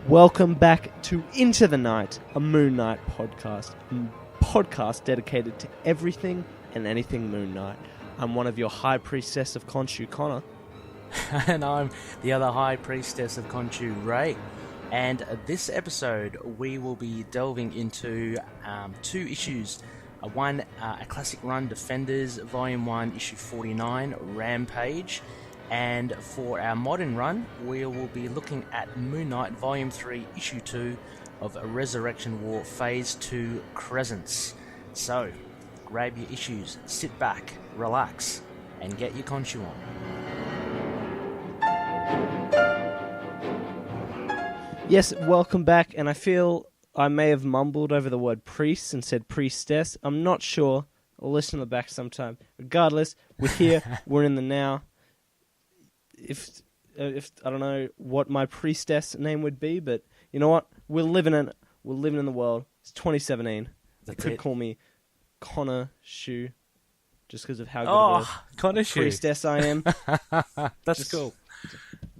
Welcome back to Into the Night, a Moon Knight podcast. A podcast dedicated to everything and anything Moon Knight. I'm one of your High Priestess of Khonshu, Connor. And I'm the other High Priestess of Khonshu, Ray. And this episode, we will be delving into two issues. One, a classic run, Defenders, Volume 1, Issue 49, Rampage. And for our modern run, we will be looking at Moon Knight, Volume 3, Issue 2 of Resurrection War, Phase 2, Crescents. So, grab your issues, sit back, relax, and get your Khonshu on. Yes, welcome back, and I feel I may have mumbled over the word priest and said priestess. I'm not sure. I'll listen to the back sometime. Regardless, we're here, we're in the now. If I don't know what my priestess name would be, but you know what? We're living in the world. It's 2017. They could call me Connor Shu, just because of how good of a Connor Shu priestess I am. That's cool.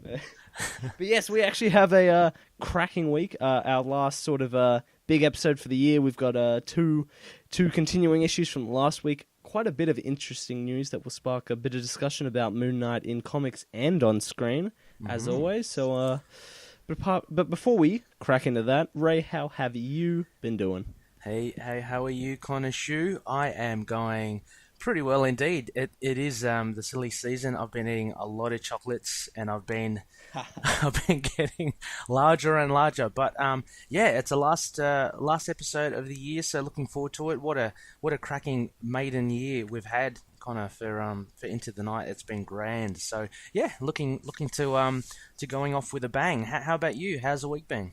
But yes, we actually have a cracking week. Our last sort of big episode for the year. We've got two continuing issues from last week. Quite a bit of interesting news that will spark a bit of discussion about Moon Knight in comics and on screen, as always. So, but before we crack into that, Ray, how have you been doing? Hey, how are you, Connor Shu? I am going pretty well indeed. It is the silly season. I've been eating a lot of chocolates, and I've been getting larger and larger. But yeah, it's the last episode of the year, so looking forward to it. What a cracking maiden year we've had, Connor, for Into the Night. It's been grand. So yeah, looking to going off with a bang. How about you? How's the week been?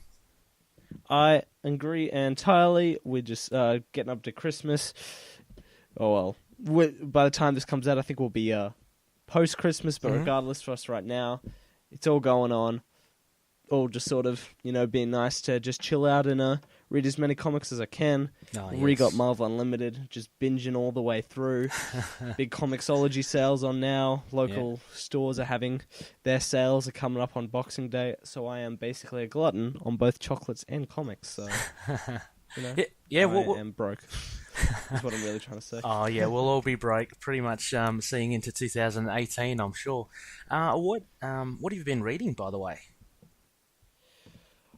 I agree entirely. We're just getting up to Christmas. Oh well. By the time this comes out, I think we'll be post-Christmas, but regardless, for us right now, it's all going on. All just sort of, being nice to just chill out and read as many comics as I can. Oh, We yes. got Marvel Unlimited, just binging all the way through. Big Comixology sales on now. Local stores are having their sales are coming up on Boxing Day, so I am basically a glutton on both chocolates and comics, so... I am broke. That's what I'm really trying to say. Oh yeah, we'll all be broke, pretty much seeing into 2018, I'm sure. What have you been reading, by the way?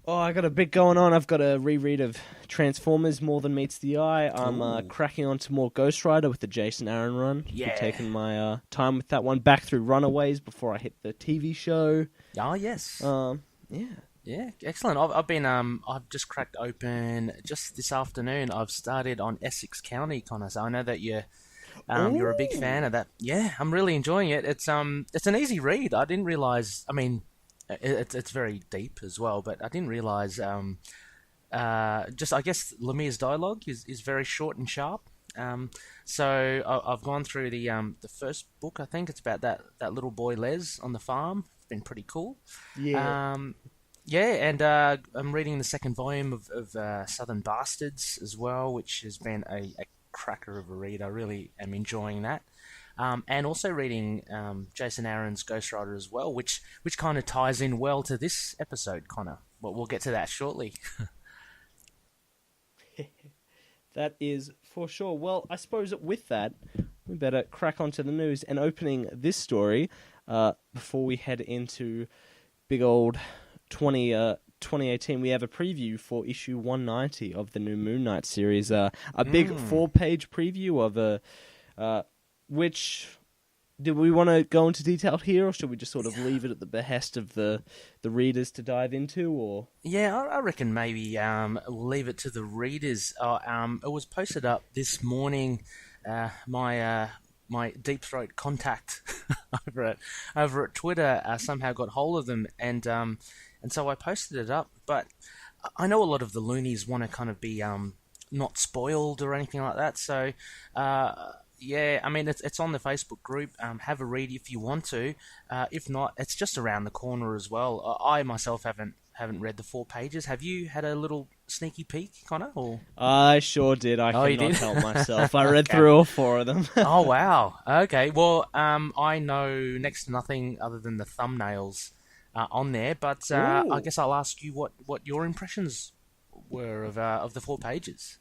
Oh, I got a bit going on. I've got a reread of Transformers, More Than Meets the Eye. I'm cracking on to more Ghost Rider with the Jason Aaron run. Yeah. Taking my time with that one, back through Runaways before I hit the TV show. Oh yes. Yeah. Yeah, excellent. I've just cracked open just this afternoon. I've started on Essex County, Connor. So I know that you're a big fan of that. Yeah, I'm really enjoying it. It's an easy read. I didn't realize. I mean, it's very deep as well, but I didn't realize. Just I guess Lemire's dialogue is very short and sharp. So I've gone through the first book. I think it's about that little boy Les on the farm. It's been pretty cool. Yeah. Yeah, and I'm reading the second volume of Southern Bastards as well, which has been a cracker of a read. I really am enjoying that. And also reading Jason Aaron's Ghost Rider as well, which kind of ties in well to this episode, Connor. But we'll get to that shortly. That is for sure. Well, I suppose with that, we better crack onto the news. And opening this story, before we head into big old 2018, we have a preview for issue 190 of the new Moon Knight series. A big 4-page preview of which... Do we want to go into detail here, or should we just sort of leave it at the behest of the readers to dive into? Or yeah, I reckon maybe we'll leave it to the readers. It was posted up this morning. My deep throat contact over at Twitter somehow got hold of them, and so I posted it up. But I know a lot of the loonies want to kind of be not spoiled or anything like that. So yeah, I mean it's on the Facebook group. Have a read if you want to. If not, it's just around the corner as well. I myself haven't read the 4 pages. Have you had a little sneaky peek, Connor? Or? I sure did. I cannot help myself. I read through all 4 of them. Oh wow. Okay. Well, I know next to nothing other than the thumbnails on there. But I guess I'll ask you what your impressions were of the 4 pages.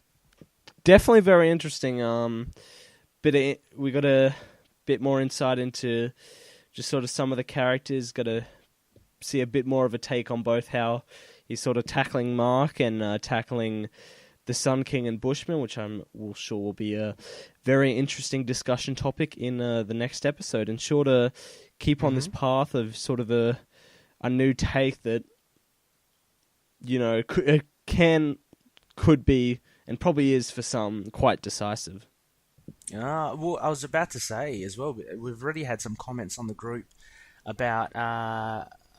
Definitely very interesting. We got a bit more insight into just sort of some of the characters. Got to see a bit more of a take on both how he's sort of tackling Mark and tackling the Sun King and Bushman, which I'm sure will be a very interesting discussion topic in the next episode. And sure to keep on this path of sort of a new take that, you know, could be, and probably is for some, quite decisive. Well, I was about to say as well, we've already had some comments on the group about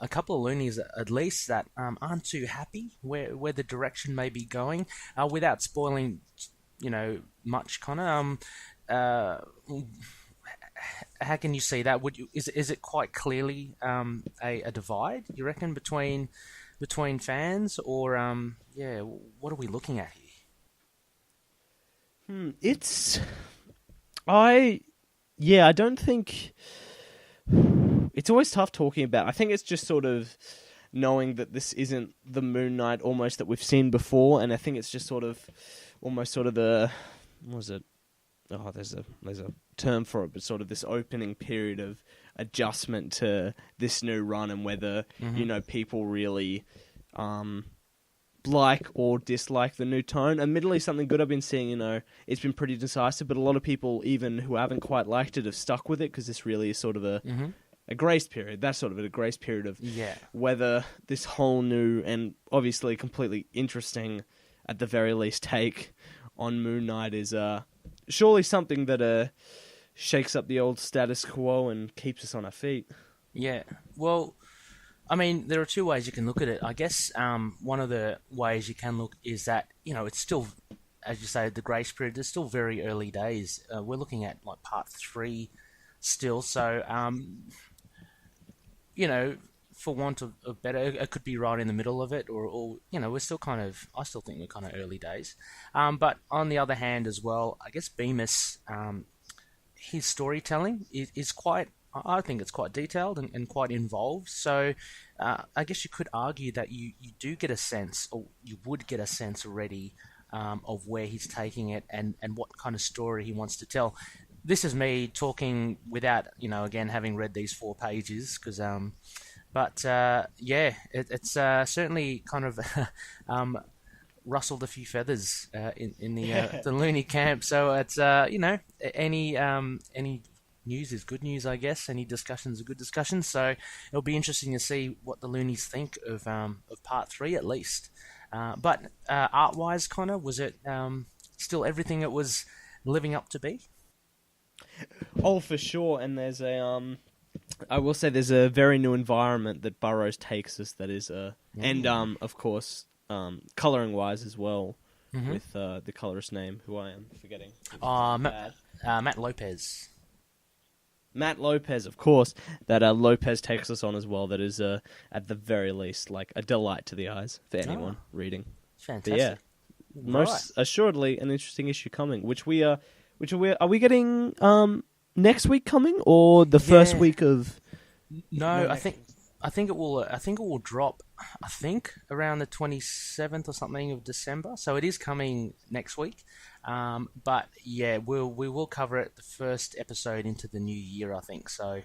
a couple of loonies, at least, that aren't too happy where the direction may be going, without spoiling, you know, much, Connor. How can you see that? Is it quite clearly a divide, you reckon, between fans, or what are we looking at here? I don't think. It's always tough talking about. I think it's just sort of knowing that this isn't the Moon Knight almost that we've seen before, and I think it's just sort of almost sort of the, what was it? Oh, there's a term for it, but sort of this opening period of adjustment to this new run, and whether you know, people really like or dislike the new tone. Admittedly, something good I've been seeing, you know, it's been pretty decisive, but a lot of people, even who haven't quite liked it, have stuck with it because this really is sort of a grace period. That's sort of a grace period of whether this whole new and obviously completely interesting, at the very least, take on Moon Knight is surely something that shakes up the old status quo and keeps us on our feet. Yeah, well, I mean, there are 2 ways you can look at it. I guess one of the ways you can look is that, you know, it's still, as you say, the grace period is still very early days. We're looking at like part 3 still, so you know, for want of better, it could be right in the middle of it, or you know, we're still kind of, I still think we're kind of early days. But on the other hand as well, I guess Bemis, his storytelling is quite, I think it's quite detailed and quite involved. So I guess you could argue that you do get a sense, or you would get a sense already, of where he's taking it and what kind of story he wants to tell. This is me talking without, you know, again, having read these 4 pages, because it's certainly kind of rustled a few feathers in the loony camp. So it's you know, any news is good news, I guess. Any discussions are good discussions. So it'll be interesting to see what the loonies think of part 3 at least. But art-wise, Connor, was it still everything it was living up to be? Oh, for sure. And there's I will say there's a very new environment that Burroughs takes us that is and of course colouring wise as well, with the colorist name, who I am forgetting. Matt Lopez. Matt Lopez, of course, that Lopez takes us on as well. That is at the very least like a delight to the eyes for anyone reading. Fantastic. But yeah, most assuredly an interesting issue coming, which are we getting next week coming, or the first week of? No, I think it will drop. I think around the 27th or something of December. So it is coming next week. But yeah, we will cover it the first episode into the new year, I think. So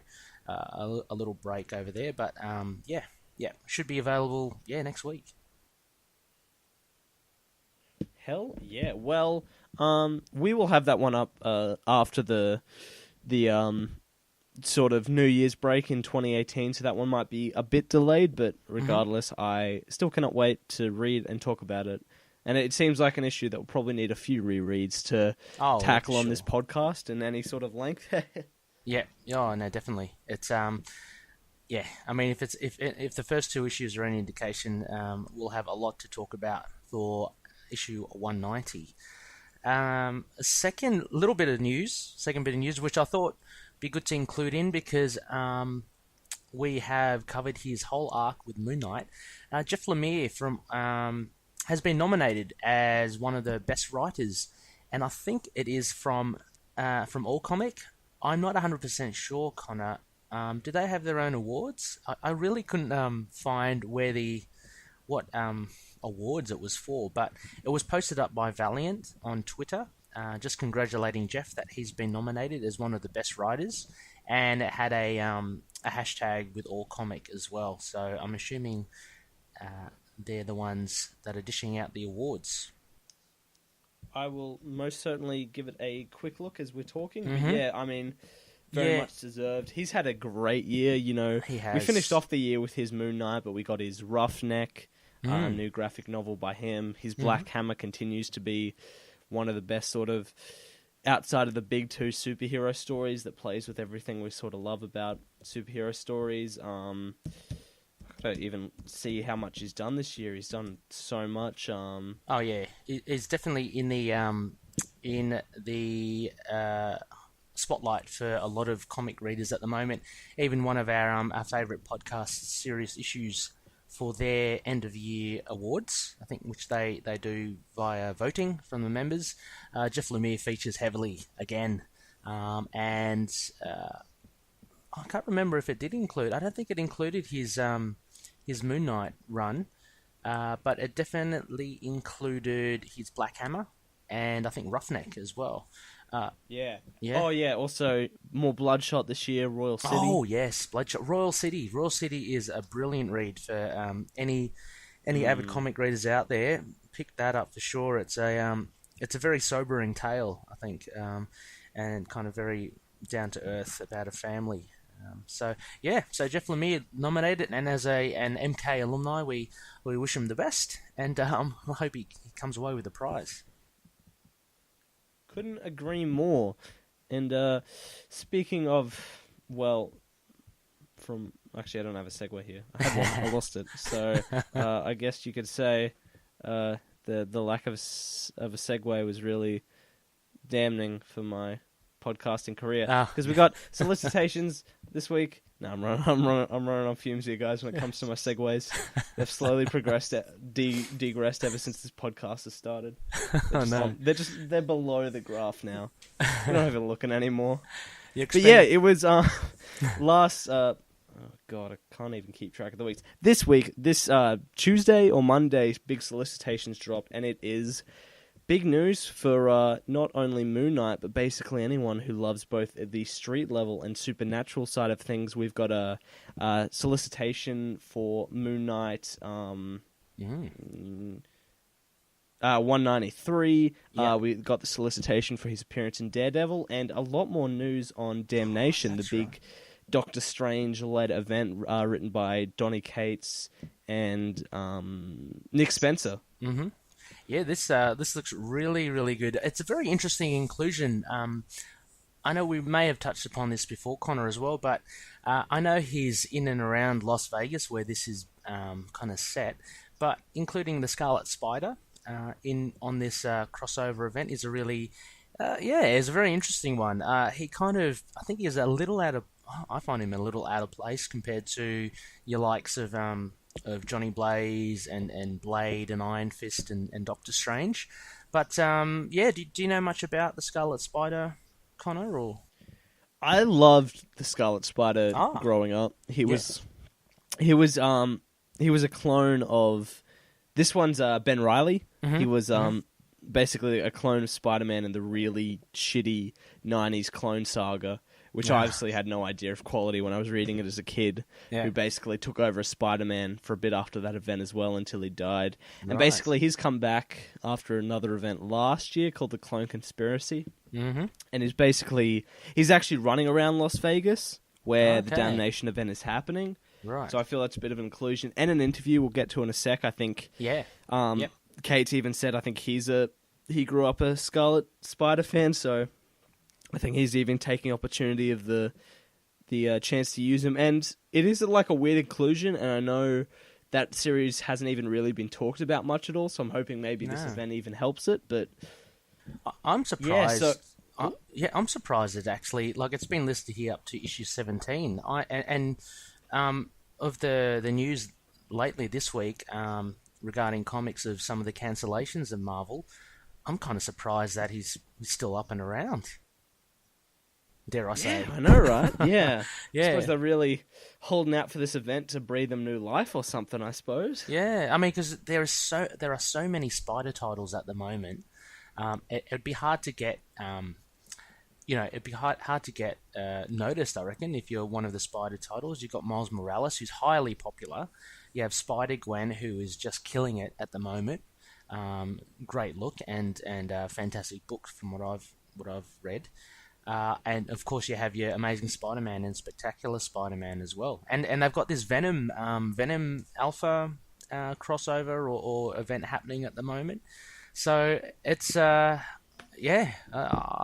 a little break over there, but should be available next week. Hell yeah! Well, we will have that one up after the sort of New Year's break in 2018, so that one might be a bit delayed, but regardless, I still cannot wait to read and talk about it. And it seems like an issue that will probably need a few rereads to tackle on this podcast in any sort of length. Yeah, no, definitely. It's I mean, if the first 2 issues are any indication, we'll have a lot to talk about for issue 190. Second bit of news, which I thought be good to include in, because we have covered his whole arc with Moon Knight. Jeff Lemire has been nominated as one of the best writers, and I think it is from All Comic. I'm not 100% sure, Connor, do they have their own awards? I really couldn't find what awards it was for, but it was posted up by Valiant on Twitter, just congratulating Jeff that he's been nominated as one of the best writers, and it had a hashtag with all comic as well. So I'm assuming they're the ones that are dishing out the awards. I will most certainly give it a quick look as we're talking. Mm-hmm. But yeah, I mean, very much deserved. He's had a great year, you know. He has. We finished off the year with his Moon Knight, but we got his Roughneck, a new graphic novel by him. His Black Hammer continues to be one of the best sort of, outside of the big two superhero stories, that plays with everything we sort of love about superhero stories. I don't even see how much he's done this year. He's done so much. Oh yeah, it's definitely in the spotlight for a lot of comic readers at the moment. Even one of our favourite podcasts, Serious Issues, for their end of year awards, I think, which they do via voting from the members. Jeff Lemire features heavily again, and I can't remember if it did include. I don't think it included his Moon Knight run, but it definitely included his Black Hammer and I think Roughneck as well. Yeah. Yeah. Oh, yeah. Also, more Bloodshot this year, Royal City. Oh, yes, Bloodshot. Royal City. Royal City is a brilliant read for any avid comic readers out there. Pick that up for sure. It's a very sobering tale, I think, and kind of very down to earth about a family. So Jeff Lemire nominated, and as an MK alumni, we wish him the best, and I hope he comes away with the prize. Couldn't agree more. And speaking of, actually I don't have a segue here. I had one, I lost it. So I guess you could say the lack of a segue was really damning for my podcasting career, because we got solicitations this week. No, I'm running on fumes here, guys. When it comes to my segues, they've slowly progressed, degressed ever since this podcast has started. They're below the graph now. We're not even looking anymore. But yeah, it was last. Oh God, I can't even keep track of the weeks. This week, this Tuesday or Monday, big solicitations dropped, and it is big news for not only Moon Knight, but basically anyone who loves both the street level and supernatural side of things. We've got a solicitation for Moon Knight 193. Yep. We got the solicitation for his appearance in Daredevil, and a lot more news on Damnation, the big Doctor Strange-led event written by Donny Cates and Nick Spencer. Mm-hmm. Yeah, this looks really, really good. It's a very interesting inclusion. I know we may have touched upon this before, Connor, as well, but I know he's in and around Las Vegas, where this is kind of set. But including the Scarlet Spider on this crossover event is a really, it's a very interesting one. He kind of, I think he's a little I find him a little out of place compared to your likes of Johnny Blaze and Blade and Iron Fist and Doctor Strange. But do you know much about the Scarlet Spider, Connor? Or I loved the Scarlet Spider growing up. He was a clone of, this one's Ben Reilly. Mm-hmm. He was basically a clone of Spider-Man in the really shitty 90s Clone Saga, which I obviously had no idea of quality when I was reading it as a kid, who basically took over as Spider-Man for a bit after that event as well, until he died. Right. And basically he's come back after another event last year called the Clone Conspiracy. Mm-hmm. And he's actually running around Las Vegas, where the Damnation event is happening. Right. So I feel that's a bit of an inclusion. And an interview we'll get to in a sec, I think. Yeah. Kate's even said, I think he grew up a Scarlet Spider fan, so I think he's even taking opportunity of the chance to use him. And it is like a weird inclusion, and I know that series hasn't even really been talked about much at all, so I'm hoping maybe this event even helps it. But I'm surprised. I'm surprised it actually, like, it's been listed here up to issue 17. Of the news lately this week regarding comics of some of the cancellations of Marvel, I'm kind of surprised that he's still up and around. dare I say. Yeah, I know, right? Yeah. I Yeah. suppose they're really holding out for this event to breathe them new life or something, I suppose. Yeah, I mean, because there are so many Spider titles at the moment. It'd be hard to get, it'd be hard to get noticed. I reckon if you're one of the Spider titles, you've got Miles Morales, who's highly popular. You have Spider Gwen, who is just killing it at the moment. Great look and fantastic book from what I've read. And of course, you have your Amazing Spider-Man and Spectacular Spider-Man as well. And they've got this Venom Alpha crossover or event happening at the moment. So it's I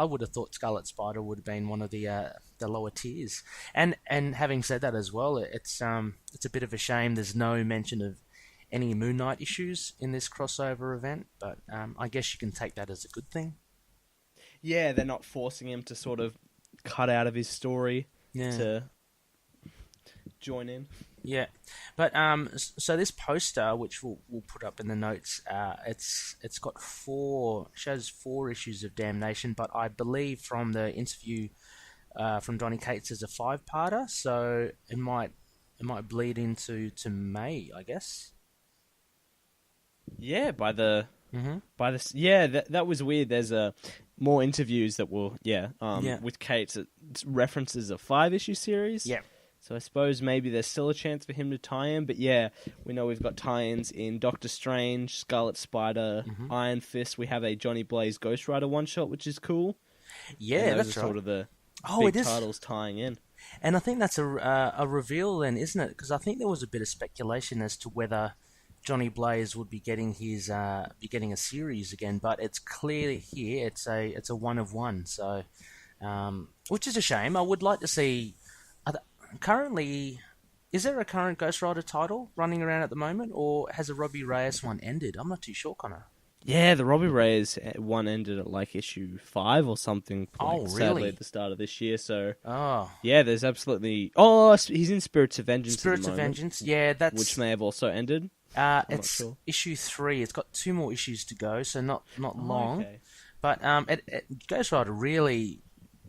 would have thought Scarlet Spider would have been one of the lower tiers. And having said that as well, it's a bit of a shame there's no mention of any Moon Knight issues in this crossover event. But I guess you can take that as a good thing. Yeah, they're not forcing him to sort of cut out of his story to join in. Yeah, but so this poster, which we'll put up in the notes, it's got shows 4 issues of Damnation, but I believe from the interview from Donny Cates is a 5-parter, so it might bleed into May, I guess. Yeah, that was weird. There's more interviews that will with Cates. It references a 5-issue series. Yeah. So I suppose maybe there's still a chance for him to tie in, but yeah, we know we've got tie-ins in Doctor Strange, Scarlet Spider, Iron Fist. We have a Johnny Blaze Ghost Rider one-shot, which is cool. Yeah, and that's are right. sort of the big titles tying in. And I think that's a reveal then, isn't it? Because I think there was a bit of speculation as to whether Johnny Blaze would be getting a series again, but it's clear here it's a 1 of 1. So, which is a shame. I would like to see. Currently, is there a current Ghost Rider title running around at the moment, or has a Robbie Reyes one ended? I'm not too sure, Connor. Yeah, the Robbie Reyes one ended at like issue 5 or something. Oh, really? Sadly, at the start of this year. So, yeah, there's absolutely. Oh, he's in Spirits of Vengeance. Spirits of Vengeance, yeah, that's which may have also ended. It's sure. Issue 3. It's got 2 more issues to go, so not long. Okay. But Ghost Rider really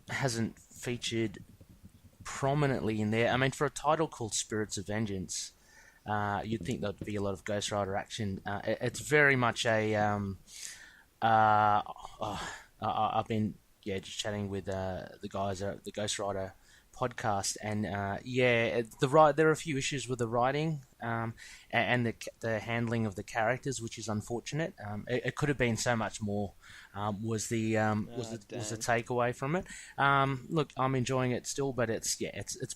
hasn't featured prominently in there. I mean, for a title called Spirits of Vengeance, you'd think there'd be a lot of Ghost Rider action. It's very much a. I've been just chatting with the guys at the Ghost Rider podcast, and there are a few issues with the writing and the handling of the characters, which is unfortunate. It could have been so much more. Was the takeaway from it? Look, I'm enjoying it still, but it's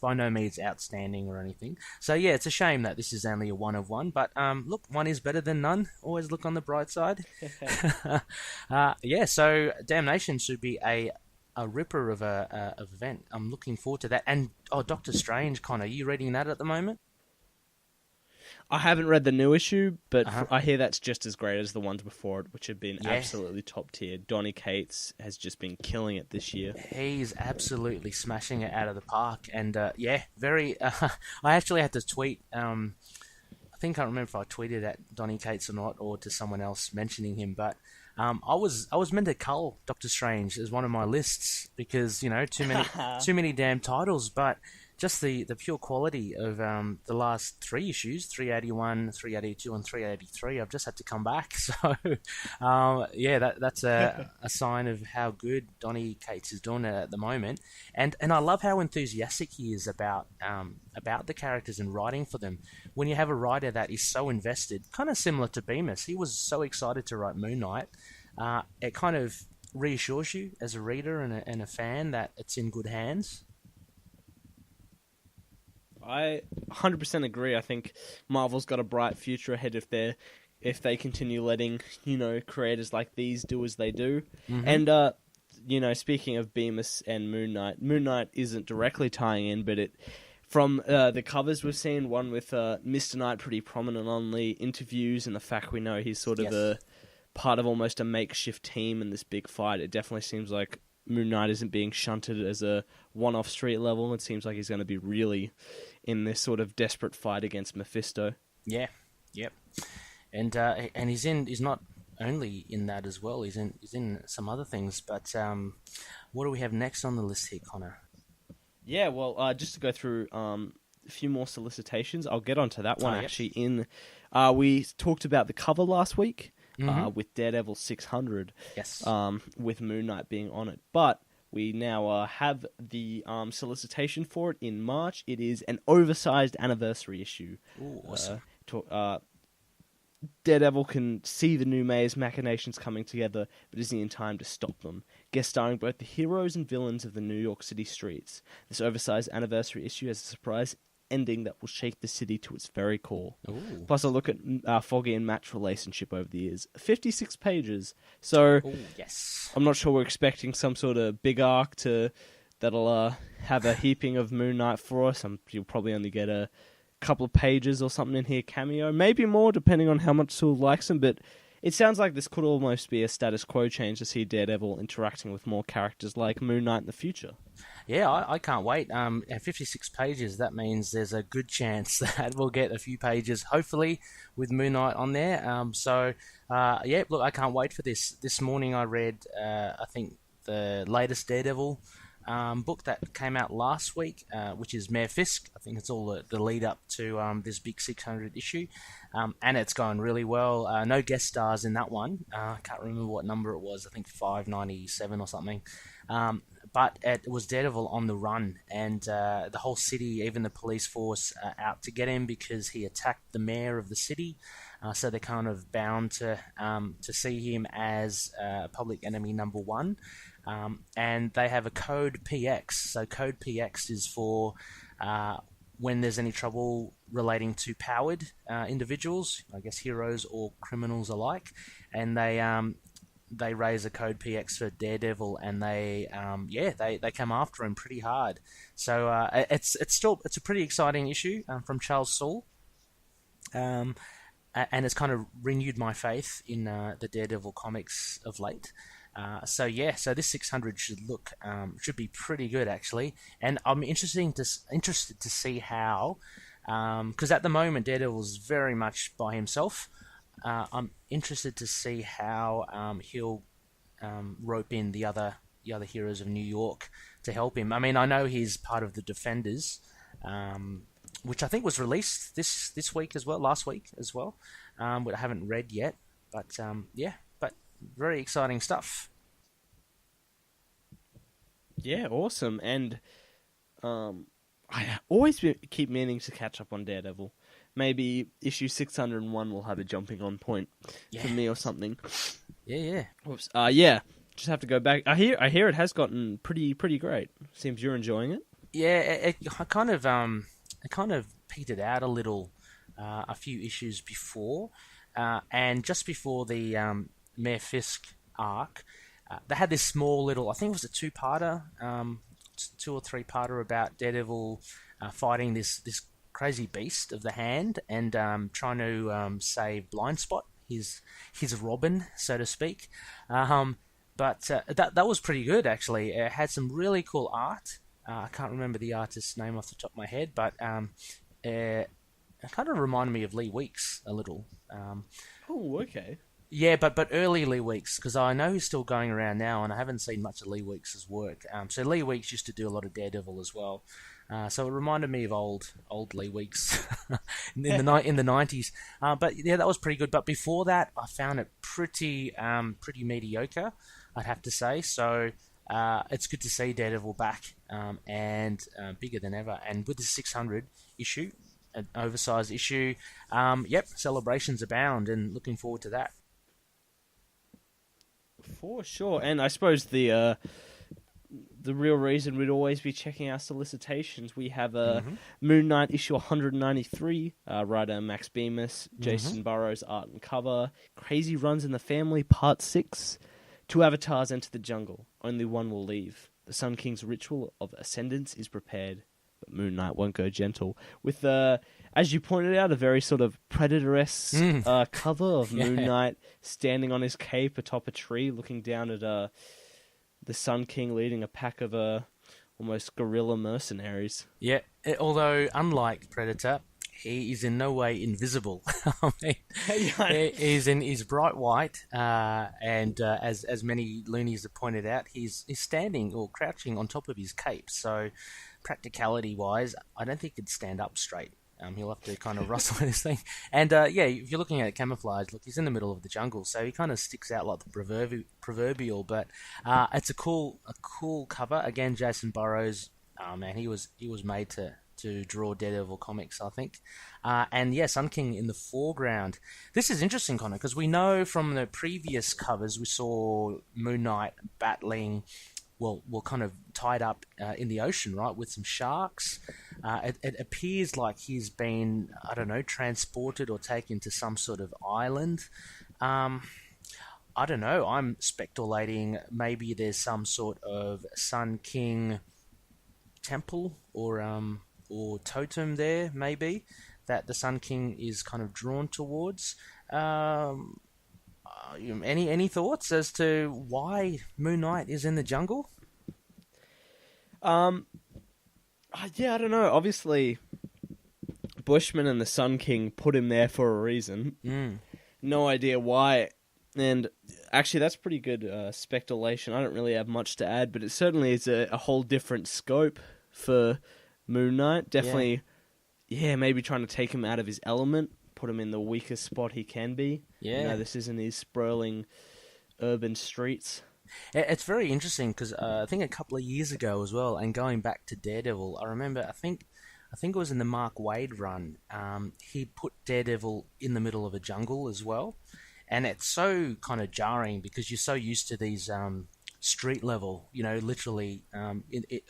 by no means outstanding or anything. So yeah, it's a shame that this is only a 1 of 1. But look, 1 is better than none. Always look on the bright side. So Damnation should be a ripper of a event. I'm looking forward to that. And Doctor Strange, Connor, are you reading that at the moment? I haven't read the new issue, but I hear that's just as great as the ones before it, which have been absolutely top tier. Donny Cates has just been killing it this year. He's absolutely smashing it out of the park, and very. I actually had to tweet. I think I can't remember if I tweeted at Donny Cates or not, or to someone else mentioning him, but. I was meant to cull Doctor Strange as one of my lists because too many damn titles, but just the pure quality of the last 3 issues, 381, 382, and 383. I've just had to come back, so that's a sign of how good Donny Cates is doing it at the moment, and I love how enthusiastic he is about the characters and writing for them. When you have a writer that is so invested, kind of similar to Bemis, he was so excited to write Moon Knight. It kind of reassures you as a reader and a fan that it's in good hands. I 100% agree. I think Marvel's got a bright future ahead if they continue letting creators like these do as they do. And speaking of Bemis and Moon Knight isn't directly tying in, but from the covers we've seen, one with Mr. Knight pretty prominent on the interviews, and the fact we know he's sort of a part of almost a makeshift team in this big fight. It definitely seems like Moon Knight isn't being shunted as a one-off street level. It seems like he's going to be really in this sort of desperate fight against Mephisto. Yeah, yep. And he's not only in that as well. He's in some other things. But what do we have next on the list here, Connor? Yeah, well, just to go through a few more solicitations, I'll get onto that one Yep. actually. We talked about the cover last week with Daredevil 600, Yes. with Moon Knight being on it, but we now have the solicitation for it in March. It is an oversized anniversary issue. Ooh, awesome. Daredevil can see the new mayor's machinations coming together, but isn't in time to stop them. Guest starring both the heroes and villains of the New York City streets. This oversized anniversary issue has a surprise ending that will shake the city to its very core. Ooh. Plus, a look at Foggy and Matt's relationship over the years. 56 pages. So, Ooh, yes. I'm not sure we're expecting some sort of big arc that'll have a heaping of Moon Knight for us. You'll probably only get a couple of pages or something in here, cameo, maybe more depending on how much Sewell likes him, but it sounds like this could almost be a status quo change to see Daredevil interacting with more characters like Moon Knight in the future. Yeah, I can't wait. At 56 pages, that means there's a good chance that we'll get a few pages, hopefully, with Moon Knight on there. Yeah, look, I can't wait for this. This morning I read, I think, the latest Daredevil book that came out last week, which is Mayor Fisk. I think it's all the lead up to this big 600 issue, and it's going really well. No guest stars in that one. I can't remember what number it was. I think 597 or something. But it was Daredevil on the run, and the whole city, even the police force, out to get him because he attacked the mayor of the city. So they're kind of bound to see him as public enemy number one. And they have a code PX. So code PX is for when there's any trouble relating to powered individuals, I guess heroes or criminals alike, and they raise a code PX for Daredevil, and they come after him pretty hard. So it's a pretty exciting issue from Charles Soule. And it's kind of renewed my faith in the Daredevil comics of late. So this 600 should be pretty good actually, and I'm interested to see how, because at the moment Daredevil's very much by himself. I'm interested to see how he'll rope in the other heroes of New York to help him. I mean, I know he's part of the Defenders, which I think was released this week as well, last week as well, but I haven't read yet. But but very exciting stuff. Yeah, awesome. And I always keep meaning to catch up on Daredevil. Maybe issue 601 will have a jumping on point for me or something. Yeah. Whoops. Yeah. Just have to go back. I hear it has gotten pretty great. Seems you're enjoying it. Yeah, it kind of petered out a little a few issues before, and just before the Mayor Fisk arc, they had this small little, I think it was a two-parter, 2 or 3-parter about Daredevil fighting this crazy beast of the hand and trying to save Blind Spot, his Robin, so to speak. But that was pretty good actually. It had some really cool art. I can't remember the artist's name off the top of my head, but it kind of reminded me of Lee Weeks a little. Oh, okay. Yeah, but early Lee Weeks, because I know he's still going around now, and I haven't seen much of Lee Weeks' work. So Lee Weeks used to do a lot of Daredevil as well. So it reminded me of old Lee Weeks in the 90s. But yeah, that was pretty good. But before that, I found it pretty mediocre, I'd have to say. So it's good to see Daredevil back and bigger than ever. And with the 600 issue, an oversized issue, celebrations abound, and looking forward to that. For sure. And I suppose the real reason we'd always be checking our solicitations, we have Moon Knight issue 193, writer Max Bemis, Jason Burrows, art and cover, Crazy Runs in the Family, part 6, 2 avatars enter the jungle, only one will leave. The Sun King's ritual of ascendance is prepared, but Moon Knight won't go gentle. With, as you pointed out, a very sort of Predator-esque cover of Moon Knight standing on his cape atop a tree, looking down at the Sun King leading a pack of almost guerrilla mercenaries. Yeah, although unlike Predator, he is in no way invisible. I mean, he's bright white, and as many loonies have pointed out, he's standing or crouching on top of his cape. So practicality-wise, I don't think he'd stand up straight. He'll have to kind of rustle this thing. And if you're looking at camouflage, look, he's in the middle of the jungle, so he kind of sticks out like the proverbial. But it's a cool cover. Again, Jason Burrows, man, he was made to draw Daredevil comics, I think. And Sun King in the foreground. This is interesting, Connor, because we know from the previous covers we saw Moon Knight battling. Well, kind of tied up in the ocean, right, with some sharks. It appears like he's been, I don't know, transported or taken to some sort of island. I don't know. I'm speculating maybe there's some sort of Sun King temple or totem there, maybe, that the Sun King is kind of drawn towards. Any thoughts as to why Moon Knight is in the jungle? I don't know. Obviously, Bushman and the Sun King put him there for a reason. No idea why. And actually, that's pretty good speculation. I don't really have much to add, but it certainly is a whole different scope for Moon Knight. Definitely, maybe trying to take him out of his element, put him in the weakest spot he can be. Yeah. This isn't his sprawling urban streets. It's very interesting because I think a couple of years ago as well, and going back to Daredevil, I remember, I think it was in the Mark Waid run, he put Daredevil in the middle of a jungle as well. And it's so kind of jarring because you're so used to these street level, literally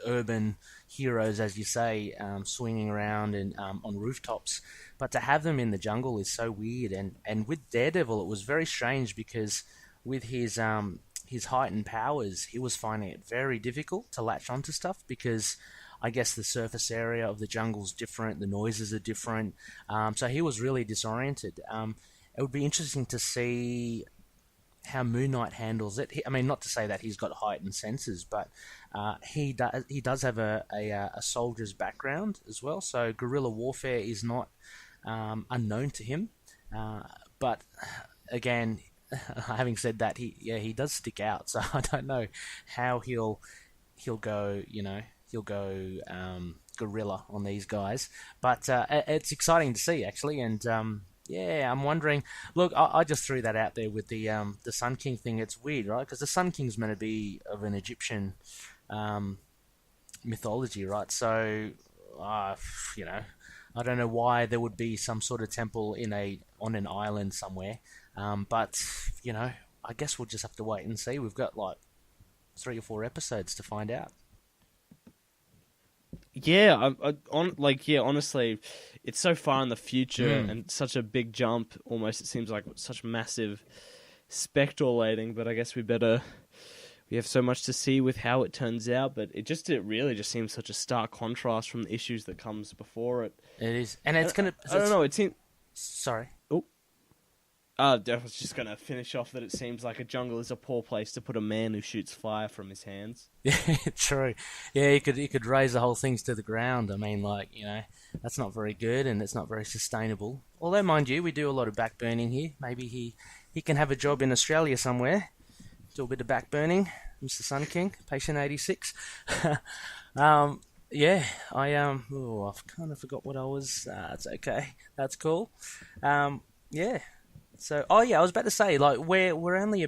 urban heroes, as you say, swinging around and on rooftops. But to have them in the jungle is so weird. And with Daredevil, it was very strange because with his heightened powers, he was finding it very difficult to latch onto stuff because I guess the surface area of the jungle's different, the noises are different. So he was really disoriented. It would be interesting to see how Moon Knight handles it. I mean, not to say that he's got heightened senses, but he does have a soldier's background as well. So guerrilla warfare is not unknown to him. But again, having said that, he does stick out. So I don't know how he'll go. He'll go guerrilla on these guys. But it's exciting to see actually, and. I'm wondering. Look, I just threw that out there with the Sun King thing. It's weird, right? Because the Sun King's meant to be of an Egyptian mythology, right? So, I don't know why there would be some sort of temple on an island somewhere. But I guess we'll just have to wait and see. We've got like 3 or 4 episodes to find out. Honestly, it's so far in the future and such a big jump. Almost, it seems like such massive speculating. But I guess we have so much to see with how it turns out. But it really just seems such a stark contrast from the issues that comes before it. It is, and it's gonna. I don't know. It seems. Sorry. I was just going to finish off that it seems like a jungle is a poor place to put a man who shoots fire from his hands. Yeah, true. Yeah, he could raise the whole things to the ground. I mean, that's not very good and it's not very sustainable. Although, mind you, we do a lot of backburning here. Maybe he can have a job in Australia somewhere. Do a bit of backburning, Mr. Sun King, patient 86. I've kind of forgot what I was. It's okay. That's cool. So, I was about to say, we're only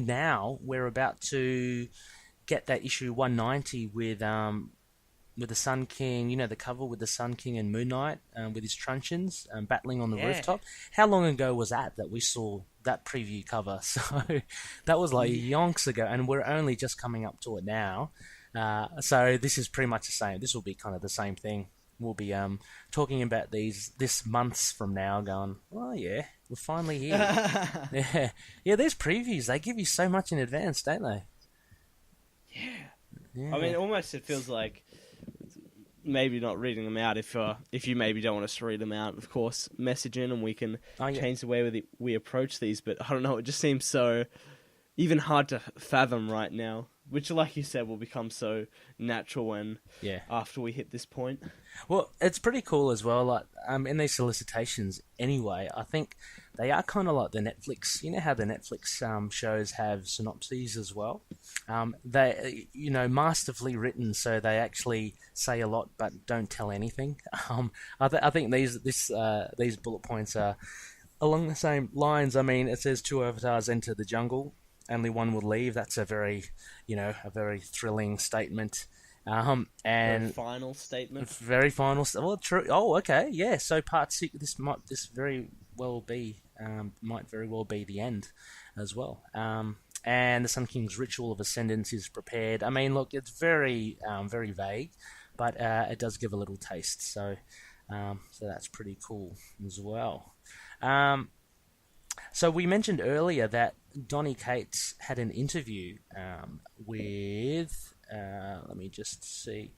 now we're about to get that issue 190 with the Sun King, the cover with the Sun King and Moon Knight with his truncheons battling on the rooftop. How long ago was that we saw that preview cover? So that was like yonks ago, and we're only just coming up to it now. So this is pretty much the same. This will be kind of the same thing. We'll be talking about this months from now, going, oh yeah, we're finally here. yeah. These previews, they give you so much in advance, don't they? Yeah. I mean, almost it feels like maybe not reading them out. If you maybe don't want us to read them out, of course, message in and we can change the way we approach these. But I don't know, it just seems so even hard to fathom right now. Which, like you said, will become so natural after we hit this point. Well, it's pretty cool as well. In these solicitations, anyway, I think they are kind of like the Netflix. You know how the Netflix shows have synopses as well. They, masterfully written, so they actually say a lot but don't tell anything. I think these bullet points are along the same lines. I mean, it says two avatars enter the jungle, only one will leave. That's a very thrilling statement. And very final statement. Very final. Well, true. Oh, okay, yeah. So part 6. This might very well be the end, as well. And the Sun King's ritual of ascendance is prepared. I mean, look, it's very vague, but it does give a little taste. So that's pretty cool as well. So we mentioned earlier that Donny Cates had an interview with, let me just see,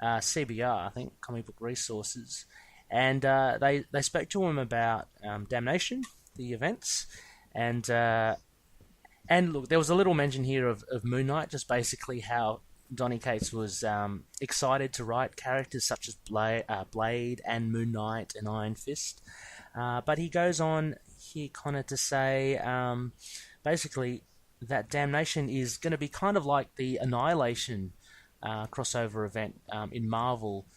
CBR, I think, Comic Book Resources, and they spoke to him about Damnation, the events, and look, there was a little mention here of Moon Knight, just basically how Donny Cates was excited to write characters such as Blade and Moon Knight and Iron Fist. But he goes on here kind of to say, basically, that Damnation is going to be kind of like the Annihilation crossover event in Marvel.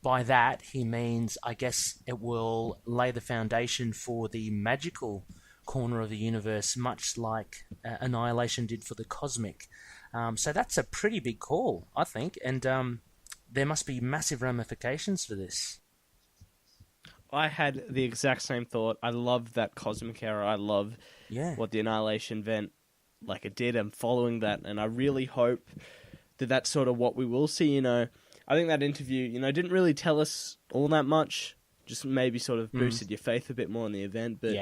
By that, he means, I guess, it will lay the foundation for the magical corner of the universe, much like Annihilation did for the cosmic. So that's a pretty big call, I think, and there must be massive ramifications for this. I had the exact same thought. I love that cosmic era. I love what the Annihilation event it did. I'm following that, and I really hope that that's sort of what we will see. I think that interview, didn't really tell us all that much. Just maybe sort of boosted your faith a bit more in the event. But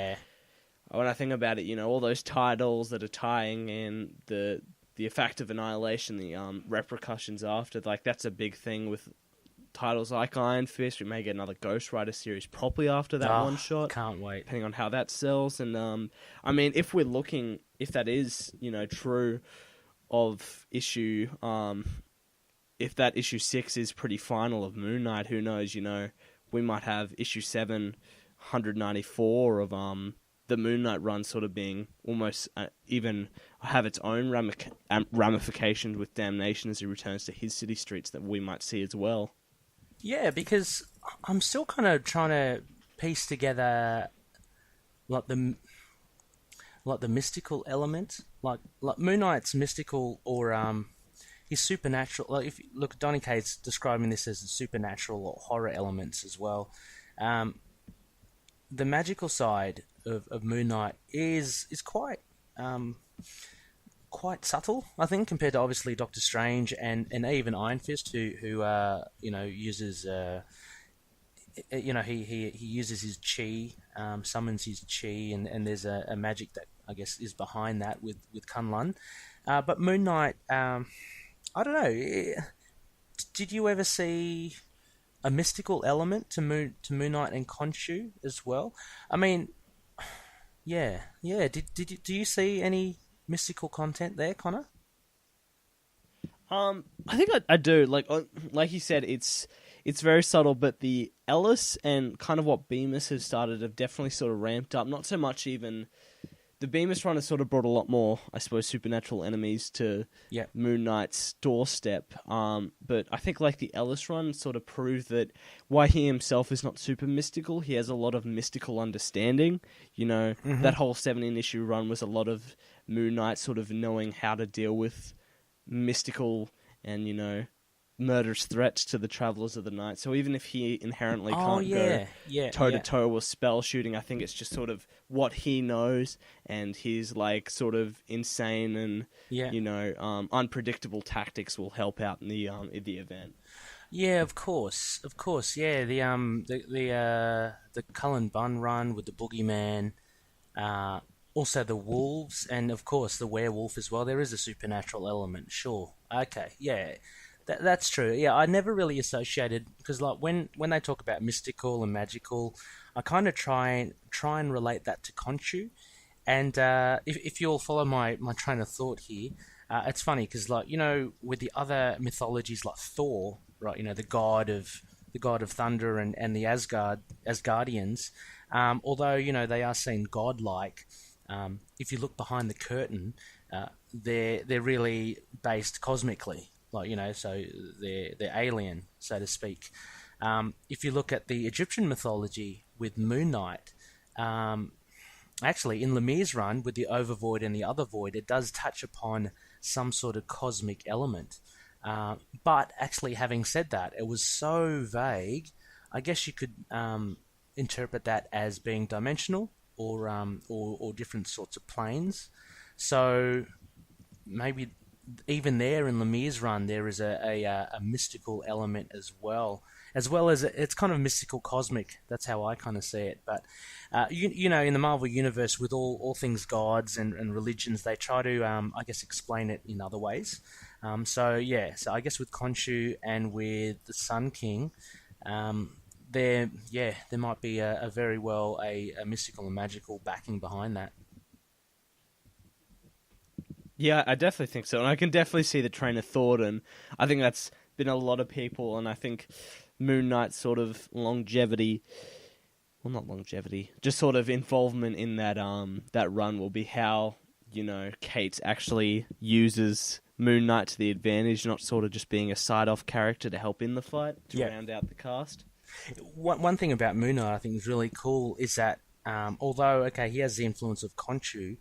when I think about it, all those titles that are tying in the effect of Annihilation, the repercussions after, that's a big thing with titles like Iron Fist. We may get another Ghost Rider series probably after that one shot. Can't wait. Depending on how that sells. And, I mean, if that is, true of issue, if that issue 6 is pretty final of Moon Knight, who knows, we might have issue 7, 194 of the Moon Knight run sort of being almost even have its own ramifications with Damnation as he returns to his city streets that we might see as well. Yeah, because I'm still kind of trying to piece together the mystical element, like Moon Knight's mystical or his supernatural. If you look, Donny Cates describing this as the supernatural or horror elements as well. The magical side of Moon Knight is quite subtle, I think, compared to obviously Doctor Strange and even Iron Fist, who uses he uses his chi, summons his chi, and there's a magic that I guess is behind that with Kunlun. But Moon Knight, I don't know. Did you ever see a mystical element to Moon Knight and Khonshu as well? I mean, yeah. Do you see any mystical content there, Connor? I think I do. Like you said, it's very subtle, but the Ellis and kind of what Bemis has started have definitely sort of ramped up. Not so much even the Bemis run has sort of brought a lot more, I suppose, supernatural enemies to Moon Knight's doorstep. But I think the Ellis run sort of proved that why he himself is not super mystical, he has a lot of mystical understanding. That whole 17-issue run was a lot of Moon Knight sort of knowing how to deal with mystical and, murderous threats to the Travelers of the Night. So even if he inherently can't go toe-to-toe with spell shooting, I think it's just sort of what he knows and his sort of insane and unpredictable tactics will help out in the event. Yeah, of course. Yeah, the Cullen Bunn run with the Boogeyman, also the wolves, and of course the werewolf as well. There is a supernatural element, sure. Okay, yeah. That's true. Yeah, I never really associated, because when they talk about mystical and magical, I kind of try and relate that to Khonshu. And if you'll follow my train of thought here, it's funny because with the other mythologies like Thor, right? The god of thunder and the Asgardians, Although, they are seen godlike, if you look behind the curtain, they're really based cosmically, so they're alien, so to speak. If you look at the Egyptian mythology with Moon Knight, actually in Lemire's run with the Overvoid and the Other Void, it does touch upon some sort of cosmic element. But actually, having said that, it was so vague. I guess you could interpret that as being dimensional or different sorts of planes. So maybe even there in Lemire's run, there is a mystical element as well as it's kind of mystical cosmic. That's how I kind of see it. But in the Marvel universe, with all things gods and religions, they try to I guess explain it in other ways. So I guess with Khonshu and with the Sun King, there might be a very well a mystical and magical backing behind that. Yeah, I definitely think so, and I can definitely see the train of thought, and I think that's been a lot of people, and I think Moon Knight's sort of longevity, well, not longevity, just sort of involvement in that run will be how, Kate actually uses Moon Knight to the advantage, not sort of just being a side-off character to help in the fight, to round out the cast. One thing about Moon Knight I think is really cool is that, although, he has the influence of Khonshu,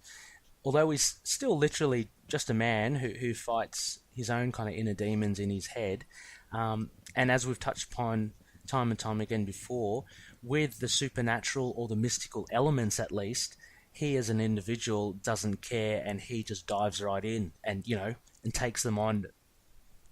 although he's still literally just a man who fights his own kind of inner demons in his head, and as we've touched upon time and time again before, with the supernatural or the mystical elements at least, he as an individual doesn't care, and he just dives right in and takes them on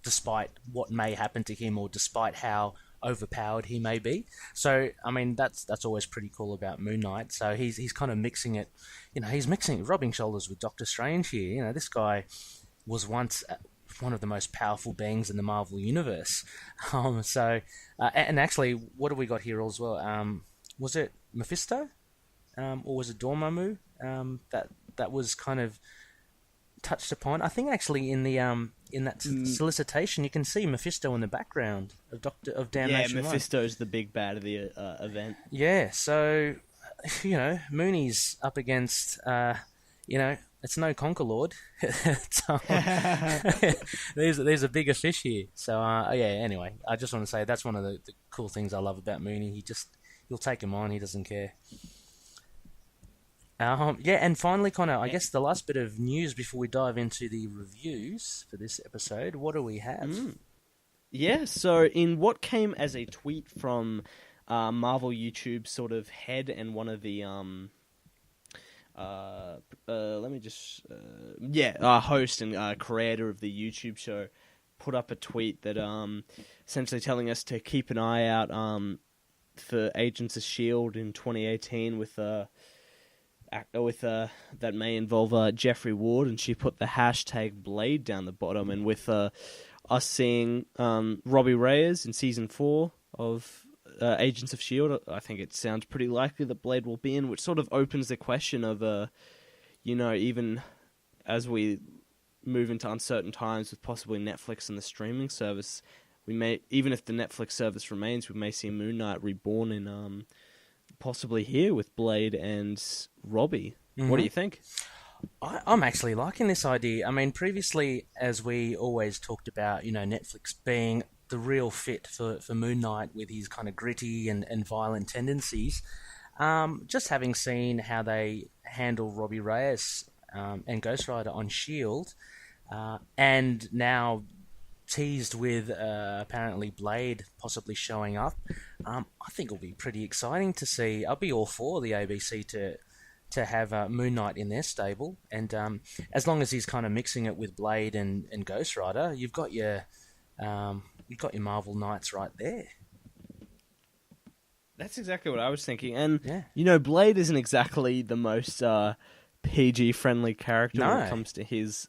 despite what may happen to him or despite how overpowered he may be. So I mean that's always pretty cool about Moon Knight. So he's kind of mixing it, rubbing shoulders with Doctor Strange here. This guy was once one of the most powerful beings in the Marvel universe. And actually, what have we got here as well? Was it Mephisto, or was it Dormammu? That was kind of touched upon. I think actually in the in that solicitation you can see Mephisto in the background of Damnation. Yeah, Mephisto's the big bad of the event. Yeah, so Mooney's up against it's no Conquerlord. There's a bigger fish here. So anyway, I just want to say that's one of the cool things I love about Mooney. He'll take him on. He doesn't care. And finally, Connor, I guess the last bit of news before we dive into the reviews for this episode, what do we have? Yeah, so in what came as a tweet from Marvel YouTube sort of head and one of the host and creator of the YouTube show, put up a tweet that essentially telling us to keep an eye out for Agents of S.H.I.E.L.D. in 2018 with that may involve Jeffrey Ward, and she put the hashtag Blade down the bottom, and with us seeing Robbie Reyes in season 4 of Agents of S.H.I.E.L.D., I think it sounds pretty likely that Blade will be in, which sort of opens the question of, even as we move into uncertain times with possibly Netflix and the streaming service, we may, even if the Netflix service remains, we may see Moon Knight reborn in possibly here with Blade and Robbie. Mm-hmm. What do you think? I'm actually liking this idea. I mean, previously, as we always talked about, Netflix being the real fit for Moon Knight with his kind of gritty and violent tendencies, just having seen how they handle Robbie Reyes and Ghost Rider on S.H.I.E.L.D., and now teased with apparently Blade possibly showing up, I think it'll be pretty exciting to see. I'll be all for the ABC to have Moon Knight in their stable, and as long as he's kind of mixing it with Blade and Ghost Rider, you've got your Marvel Knights right there. That's exactly what I was thinking, and Blade isn't exactly the most PG-friendly character when it comes to his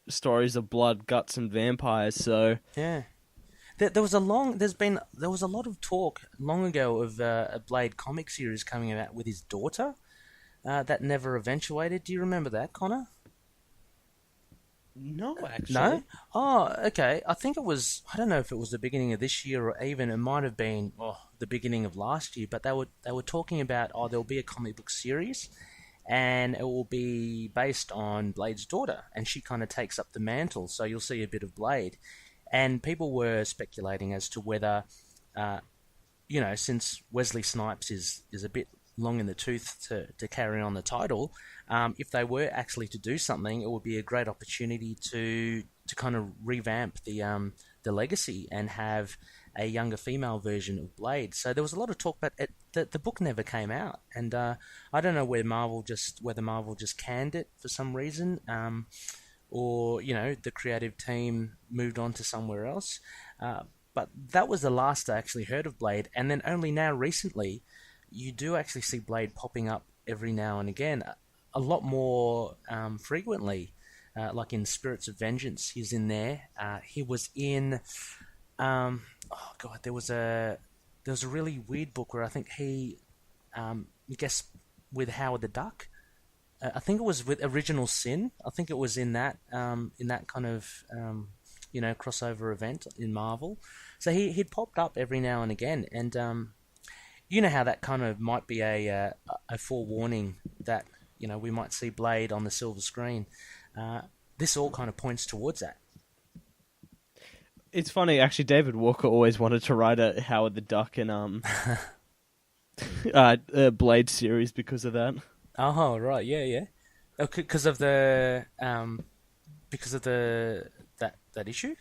stories of blood, guts, and vampires. So there was a lot of talk long ago of a Blade comic series coming out with his daughter that never eventuated. Do you remember that, Connor? No, No? actually. Oh, okay. I think it was. I don't know if it was the beginning of this year or even it might have been the beginning of last year. But they were talking about there'll be a comic book series, and it will be based on Blade's daughter, and she kind of takes up the mantle. So you'll see a bit of Blade, and people were speculating as to whether, since Wesley Snipes is a bit long in the tooth to carry on the title, if they were actually to do something, it would be a great opportunity to kind of revamp the legacy and have a younger female version of Blade. So there was a lot of talk, but the book never came out, and I don't know whether Marvel just canned it for some reason, or the creative team moved on to somewhere else. But that was the last I actually heard of Blade, and then only now recently you do actually see Blade popping up every now and again, a lot more frequently. Like in Spirits of Vengeance, he's in there. He was in, there was a really weird book where I think he, I guess, with Howard the Duck. I think it was with Original Sin. I think it was in that kind of crossover event in Marvel. So he'd popped up every now and again, and you know how that kind of might be a forewarning that we might see Blade on the silver screen. This all kind of points towards that. It's funny, actually. David Walker always wanted to write a Howard the Duck and Blade series because of that. Oh right, yeah. Because of the that issue.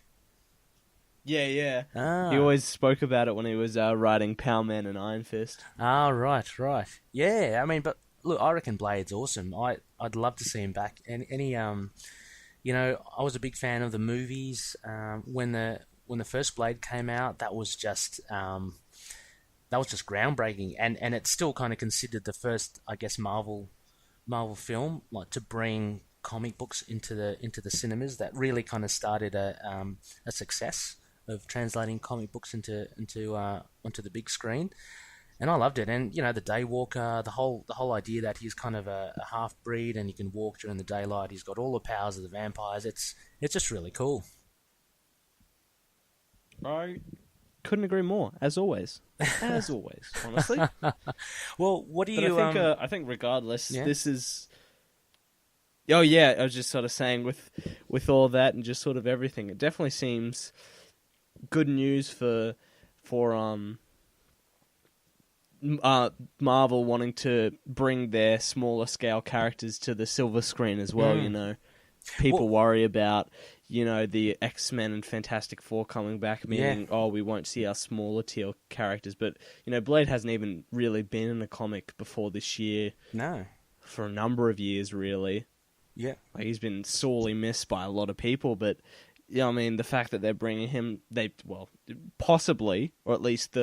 Yeah. Ah. He always spoke about it when he was writing Power Man and Iron Fist. Ah, right. Yeah, I mean, but look, I reckon Blade's awesome. I'd love to see him back. And I was a big fan of the movies. When the first Blade came out, that was just groundbreaking, and it's still kind of considered the first, I guess, Marvel film like to bring comic books into the cinemas. That really kind of started a success of translating comic books onto the big screen. And I loved it. And the Daywalker, the whole idea that he's kind of a half breed and he can walk during the daylight. He's got all the powers of the vampires. It's just really cool. I couldn't agree more. As always, honestly. Well, what do you? I think regardless, yeah? This is. Oh yeah, I was just sort of saying with all that and just sort of everything, it definitely seems good news for Marvel wanting to bring their smaller scale characters to the silver screen as well. People worry about the X-Men and Fantastic Four coming back, meaning we won't see our smaller tier characters. But Blade hasn't even really been in a comic before this year. No, for a number of years, really. Yeah, like he's been sorely missed by a lot of people, but the fact that they're bringing him, possibly, or at least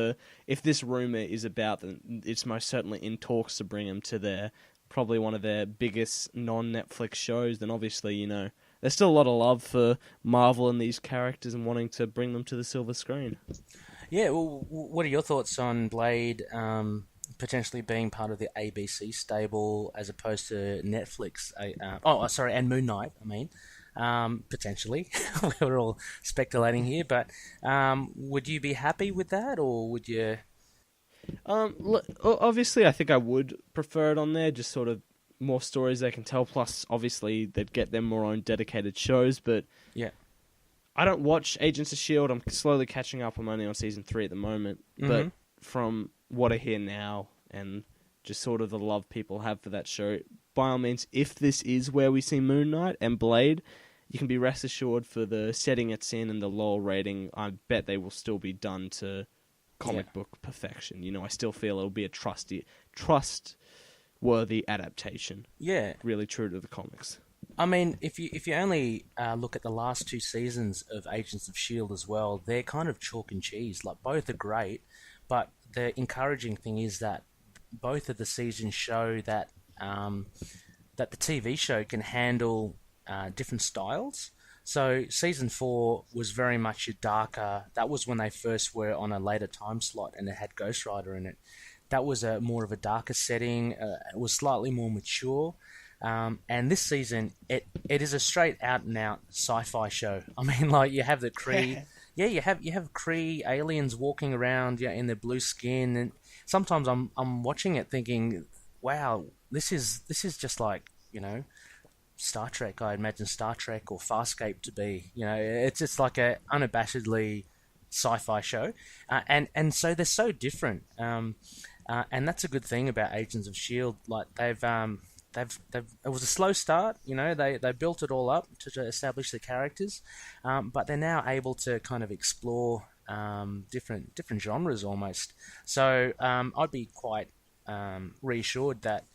if this rumor is about, then it's most certainly in talks to bring him to probably one of their biggest non-Netflix shows. Then obviously, there's still a lot of love for Marvel and these characters and wanting to bring them to the silver screen. Yeah, well, what are your thoughts on Blade potentially being part of the ABC stable as opposed to Netflix? And Moon Knight, potentially. We're all speculating here, but would you be happy with that, or would you? Obviously, I think I would prefer it on there, just sort of more stories they can tell, plus obviously they'd get them more own dedicated shows, but yeah. I don't watch Agents of S.H.I.E.L.D. I'm slowly catching up. I'm only on season 3 at the moment, but from what I hear now and just sort of the love people have for that show, by all means, if this is where we see Moon Knight and Blade, you can be rest assured for the setting it's in and the lower rating, I bet they will still be done to comic book perfection. I still feel it'll be a trustworthy adaptation. Yeah. Really true to the comics. If you only look at the last 2 seasons of Agents of S.H.I.E.L.D. as well, they're kind of chalk and cheese. Like, both are great, but the encouraging thing is that both of the seasons show that that the TV show can handle different styles. So season 4 was very much a darker. That was when they first were on a later time slot, and it had Ghost Rider in it. That was more of a darker setting. It was slightly more mature. And this season, it is a straight out and out sci-fi show. I mean, like you have the Kree, you have Kree aliens walking around, in their blue skin, and sometimes I'm watching it thinking, wow, this is just like Star Trek. I imagine Star Trek or Farscape to be. It's just like a unabashedly sci-fi show, and so they're so different. And that's a good thing about Agents of Shield. Like they've it was a slow start. They built it all up to establish the characters, but they're now able to kind of explore different genres almost. So I'd be quite reassured that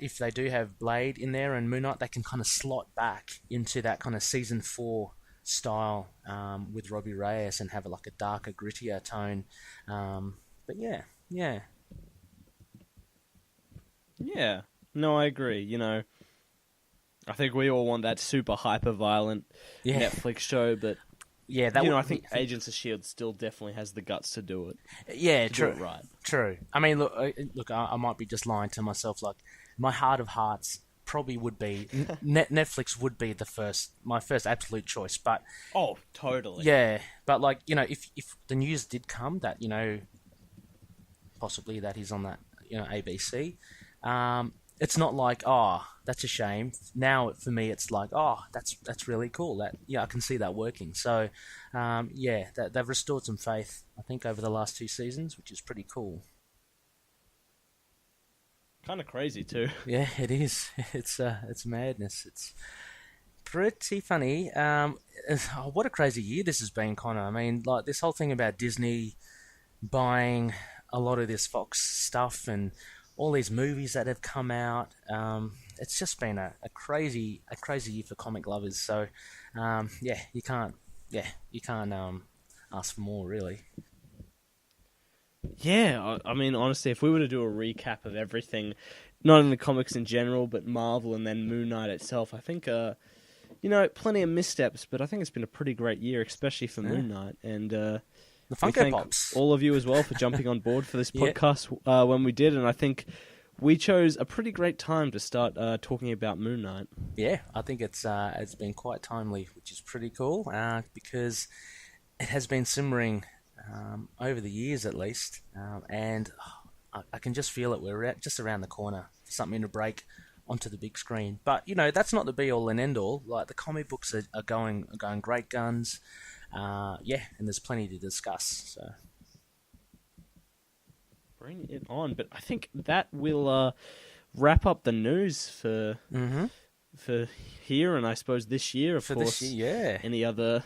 if they do have Blade in there and Moon Knight, they can kind of slot back into that kind of season 4 style with Robbie Reyes and have like a darker, grittier tone. But yeah. Yeah, no, I agree. I think we all want that super hyper violent Netflix show, but yeah, I think Agents of S.H.I.E.L.D. still definitely has the guts to do it. Yeah, true. Do it right. True. I mean, look, I might be just lying to myself. Like, my heart of hearts probably would be Netflix would be my first absolute choice. But oh, totally. Yeah, but like if the news did come that possibly that he's on that ABC. It's not like, oh, that's a shame. Now for me, it's like, oh, that's really cool. I can see that working. So, they've restored some faith, I think, over the last 2 seasons, which is pretty cool. Kind of crazy too. Yeah, it is. It's madness. It's pretty funny. What a crazy year this has been, Connor. I mean, like this whole thing about Disney buying a lot of this Fox stuff and all these movies that have come out. It's just been a crazy year for comic lovers. So, you can't ask for more, really. Yeah, I mean, honestly, if we were to do a recap of everything, not in the comics in general, but Marvel and then Moon Knight itself, I think, plenty of missteps, but I think it's been a pretty great year, especially for Moon Knight. And the we Funko thank Pops. all of you as well for jumping on board for this podcast when we did, and I think we chose a pretty great time to start talking about Moon Knight. Yeah, I think it's been quite timely, which is pretty cool, because it has been simmering over the years at least, and I can just feel it. We're just around the corner for something to break onto the big screen. But that's not the be all and end all. Like the comic books are going great guns, and there's plenty to discuss. So bring it on. But I think that will wrap up the news for here, and I suppose this year. Of course, this year, any other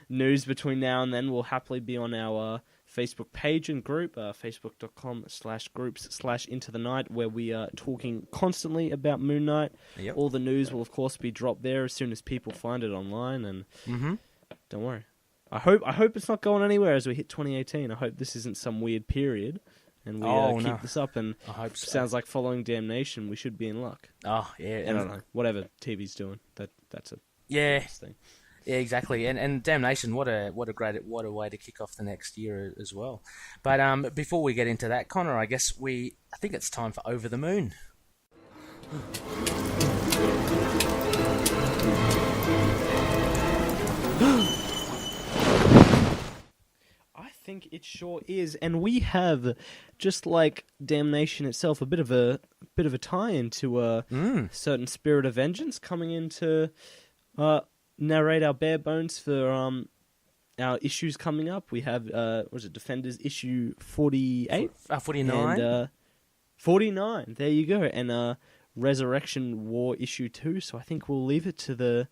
news between now and then will happily be on our Facebook page and group, facebook.com/groups/Into the Night, where we are talking constantly about Moon Knight. Yep. All the news will, of course, be dropped there as soon as people find it online. And don't worry. I hope it's not going anywhere as we hit 2018. I hope this isn't some weird period, and we keep this up. And I hope so. Sounds like following Damnation, we should be in luck. Oh yeah, I don't know. Whatever TV's doing, that's a thing. Yeah, exactly, and Damnation, what a way to kick off the next year as well. But before we get into that, Connor, I think it's time for Over the Moon. I think it sure is, and we have, just like Damnation itself, a bit of a tie-in to a certain Spirit of Vengeance coming in to narrate our bare bones for our issues coming up. We have Defenders issue 48? 49? And 49, there you go. And Resurrection War issue 2. So I think we'll leave it to the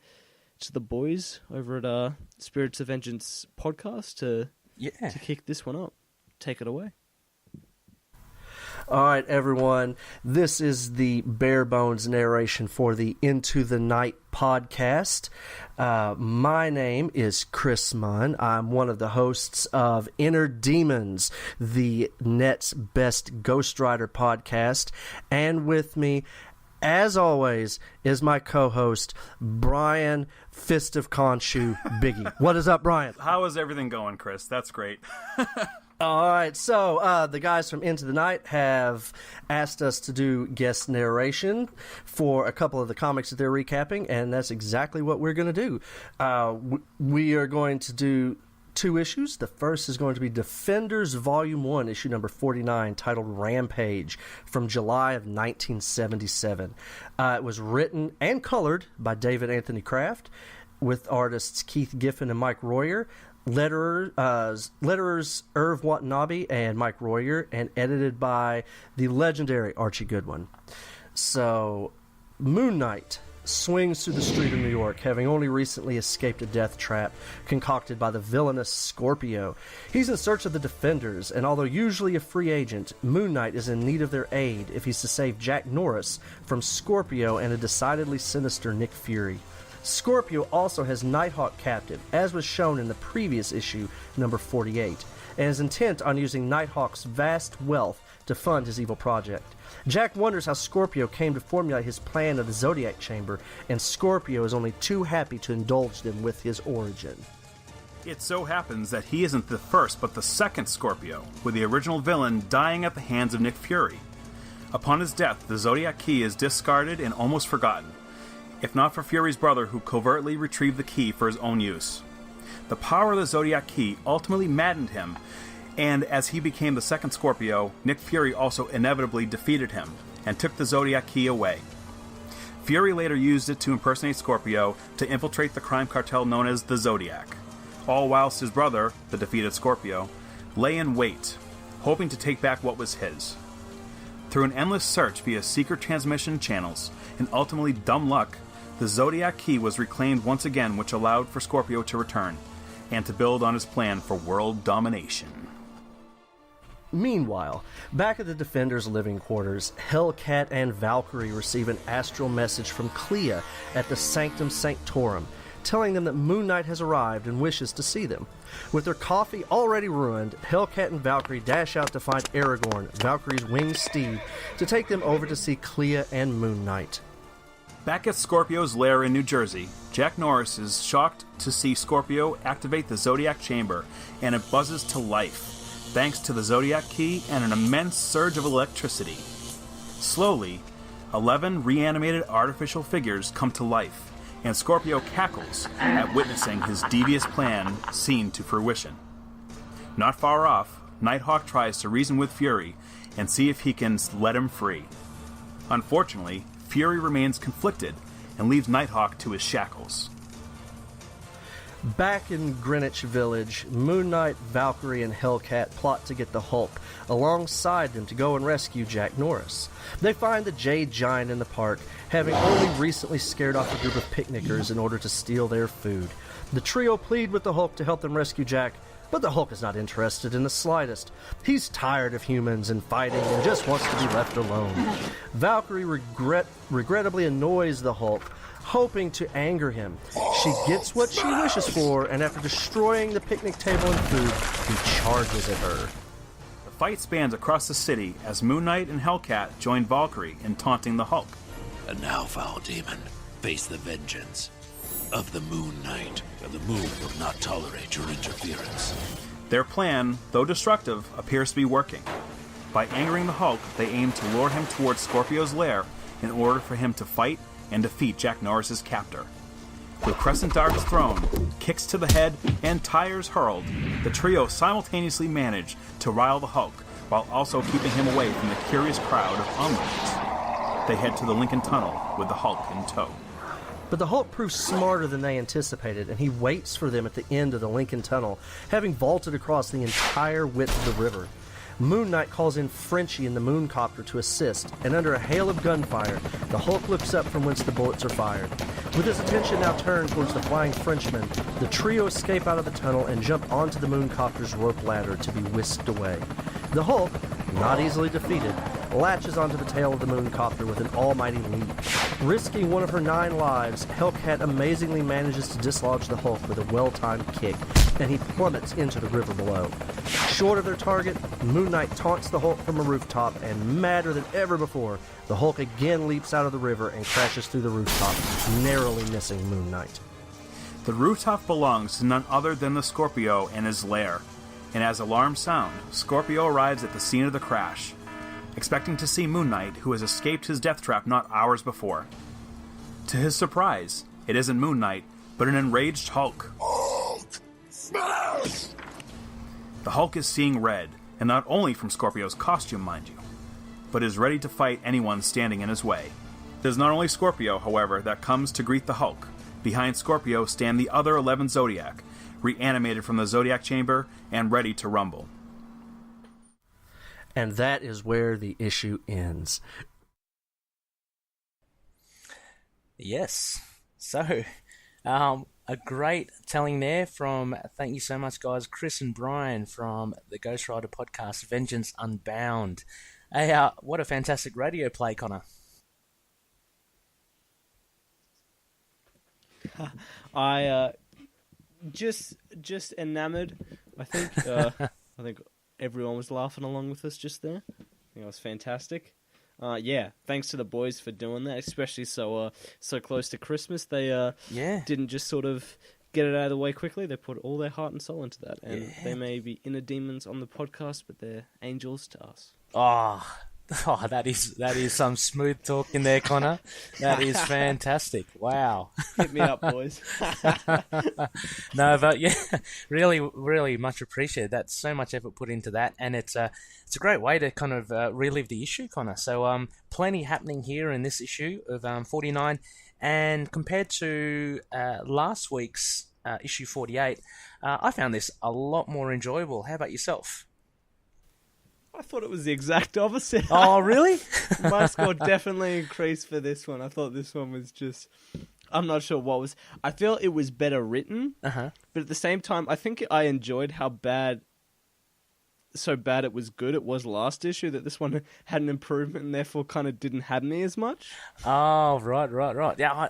boys over at Spirits of Vengeance podcast to kick this one up. Take it away. All right, everyone. This is the bare bones narration for the Into the Night podcast. My name is Chris Munn. I'm one of the hosts of Inner Demons, the net's best Ghost Rider podcast. And with me, as always, is my co-host, Brian Fist of Khonshu Biggie. What is up, Brian? How is everything going, Chris? That's great. All right, so the guys from Into the Night have asked us to do guest narration for a couple of the comics that they're recapping, and that's exactly what we're going to do. We are going to do 2 issues. The first is going to be Defenders Volume 1, issue number 49, titled Rampage, from July of 1977. It was written and colored by David Anthony Kraft, with artists Keith Giffen and Mike Royer, letterers Irv Watanabe and Mike Royer, and edited by the legendary Archie Goodwin. So, Moon Knight swings through the street of New York, having only recently escaped a death trap concocted by the villainous Scorpio. He's in search of the Defenders, and although usually a free agent, Moon Knight is in need of their aid if he's to save Jack Norris from Scorpio and a decidedly sinister Nick Fury. Scorpio also has Nighthawk captive, as was shown in the previous issue, number 48, and is intent on using Nighthawk's vast wealth to fund his evil project. Jack wonders how Scorpio came to formulate his plan of the Zodiac Chamber, and Scorpio is only too happy to indulge them with his origin. It so happens that he isn't the first but the second Scorpio, with the original villain dying at the hands of Nick Fury. Upon his death, the Zodiac Key is discarded and almost forgotten, if not for Fury's brother, who covertly retrieved the key for his own use. The power of the Zodiac Key ultimately maddened him, and as he became the second Scorpio, Nick Fury also inevitably defeated him and took the Zodiac Key away. Fury later used it to impersonate Scorpio to infiltrate the crime cartel known as the Zodiac, all whilst his brother, the defeated Scorpio, lay in wait, hoping to take back what was his. Through an endless search via secret transmission channels and ultimately dumb luck, the Zodiac Key was reclaimed once again, which allowed for Scorpio to return and to build on his plan for world domination. Meanwhile, back at the Defenders' living quarters, Hellcat and Valkyrie receive an astral message from Clea at the Sanctum Sanctorum, telling them that Moon Knight has arrived and wishes to see them. With their coffee already ruined, Hellcat and Valkyrie dash out to find Aragorn, Valkyrie's winged steed, to take them over to see Clea and Moon Knight. Back at Scorpio's lair in New Jersey, Jack Norris is shocked to see Scorpio activate the Zodiac Chamber, and it buzzes to life, thanks to the Zodiac Key and an immense surge of electricity. Slowly, 11 reanimated artificial figures come to life, and Scorpio cackles at witnessing his devious plan seen to fruition. Not far off, Nighthawk tries to reason with Fury and see if he can let him free. Unfortunately, Fury remains conflicted and leaves Nighthawk to his shackles. Back in Greenwich Village, Moon Knight, Valkyrie, and Hellcat plot to get the Hulk alongside them to go and rescue Jack Norris. They find the Jade Giant in the park, having only recently scared off a group of picnickers in order to steal their food. The trio plead with the Hulk to help them rescue Jack, but the Hulk is not interested in the slightest. He's tired of humans and fighting and just wants to be left alone. Valkyrie regrettably annoys the Hulk, hoping to anger him. She gets what she wishes for, and after destroying the picnic table and food, he charges at her. The fight spans across the city as Moon Knight and Hellcat join Valkyrie in taunting the Hulk. And now, foul demon, face the vengeance of the Moon Knight, and the moon will not tolerate your interference. Their plan, though destructive, appears to be working. By angering the Hulk, they aim to lure him towards Scorpio's lair in order for him to fight and defeat Jack Norris's captor. With crescent darts thrown, kicks to the head, and tires hurled, the trio simultaneously manage to rile the Hulk while also keeping him away from the curious crowd of onlookers. They head to the Lincoln Tunnel with the Hulk in tow. But the Hulk proves smarter than they anticipated, and he waits for them at the end of the Lincoln Tunnel, having vaulted across the entire width of the river. Moon Knight calls in Frenchie in the Mooncopter to assist, and under a hail of gunfire, the Hulk looks up from whence the bullets are fired. With his attention now turned towards the flying Frenchman, the trio escape out of the tunnel and jump onto the Mooncopter's rope ladder to be whisked away. The Hulk, not easily defeated, latches onto the tail of the Mooncopter with an almighty leap. Risking one of her 9 lives, Hellcat amazingly manages to dislodge the Hulk with a well-timed kick, and he plummets into the river below. Short of their target, Moon Knight taunts the Hulk from a rooftop, and madder than ever before, the Hulk again leaps out of the river and crashes through the rooftop, narrowly missing Moon Knight. The rooftop belongs to none other than the Scorpio and his lair. and as alarms sound, Scorpio arrives at the scene of the crash, expecting to see Moon Knight, who has escaped his death trap not hours before. To his surprise, it isn't Moon Knight, but an enraged Hulk. Hulk! Smash! The Hulk is seeing red, and not only from Scorpio's costume, mind you, but is ready to fight anyone standing in his way. It is not only Scorpio, however, that comes to greet the Hulk. Behind Scorpio stand the other 11 Zodiac, reanimated from the Zodiac Chamber and ready to rumble. And that is where the issue ends. Yes. So, a great telling there from, thank you so much, guys, Chris and Brian from the Ghost Rider podcast, Vengeance Unbound. Hey, what a fantastic radio play, Connor. I just enamored. I think everyone was laughing along with us just there. I think it was fantastic. Yeah, thanks to the boys for doing that, especially so close to Christmas. They didn't just sort of get it out of the way quickly. They put all their heart and soul into that, and they may be inner demons on the podcast, but they're angels to us. Oh, that is some smooth talk in there, Connor. That is fantastic. Wow. Hit me up, boys. No, but yeah, really, really much appreciated. That's so much effort put into that, and it's a great way to kind of relive the issue, Connor. So plenty happening here in this issue of 49, and compared to last week's issue 48, I found this a lot more enjoyable. How about yourself? I thought it was the exact opposite. Oh, really? My score definitely increased for this one. I thought this one was just... I'm not sure what was... I feel it was better written, but at the same time, I think I enjoyed how bad it was good it was last issue, that this one had an improvement and therefore kind of didn't have me as much. Oh, right. Yeah,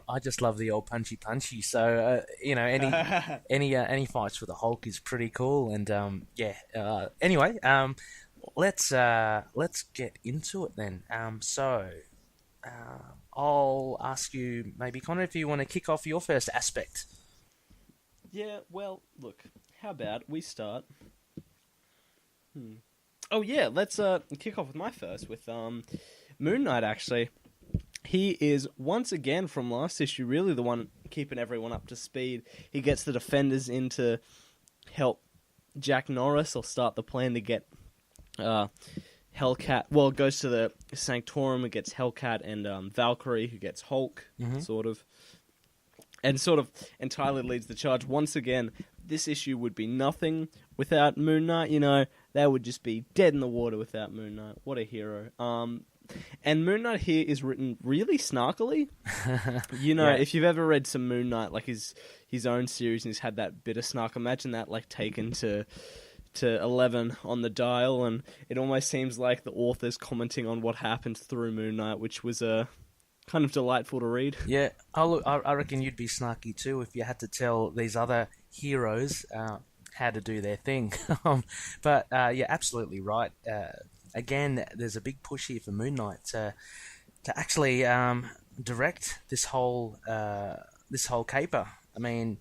I just love the old punchy. So, any fights with the Hulk is pretty cool. And, anyway, let's get into it then. I'll ask you maybe, Connor, if you want to kick off your first aspect. Yeah, well, look, how about we start... Oh yeah, let's kick off with my first, with Moon Knight, actually. He is, once again, from last issue, really the one keeping everyone up to speed. He gets the Defenders in to help Jack Norris, or start the plan to get Hellcat... Well, it goes to the Sanctorum, it gets Hellcat and Valkyrie, who gets Hulk, sort of. And sort of entirely leads the charge. Once again, this issue would be nothing without Moon Knight, They would just be dead in the water without Moon Knight. What a hero. And Moon Knight here is written really snarkily. If you've ever read some Moon Knight, like his own series, and he's had that bit of snark, imagine that like taken to 11 on the dial, and it almost seems like the author's commenting on what happens through Moon Knight, which was kind of delightful to read. Yeah, I reckon you'd be snarky too if you had to tell these other heroes how to do their thing. But absolutely right. Again, there's a big push here for Moon Knight to actually direct this whole caper. I mean,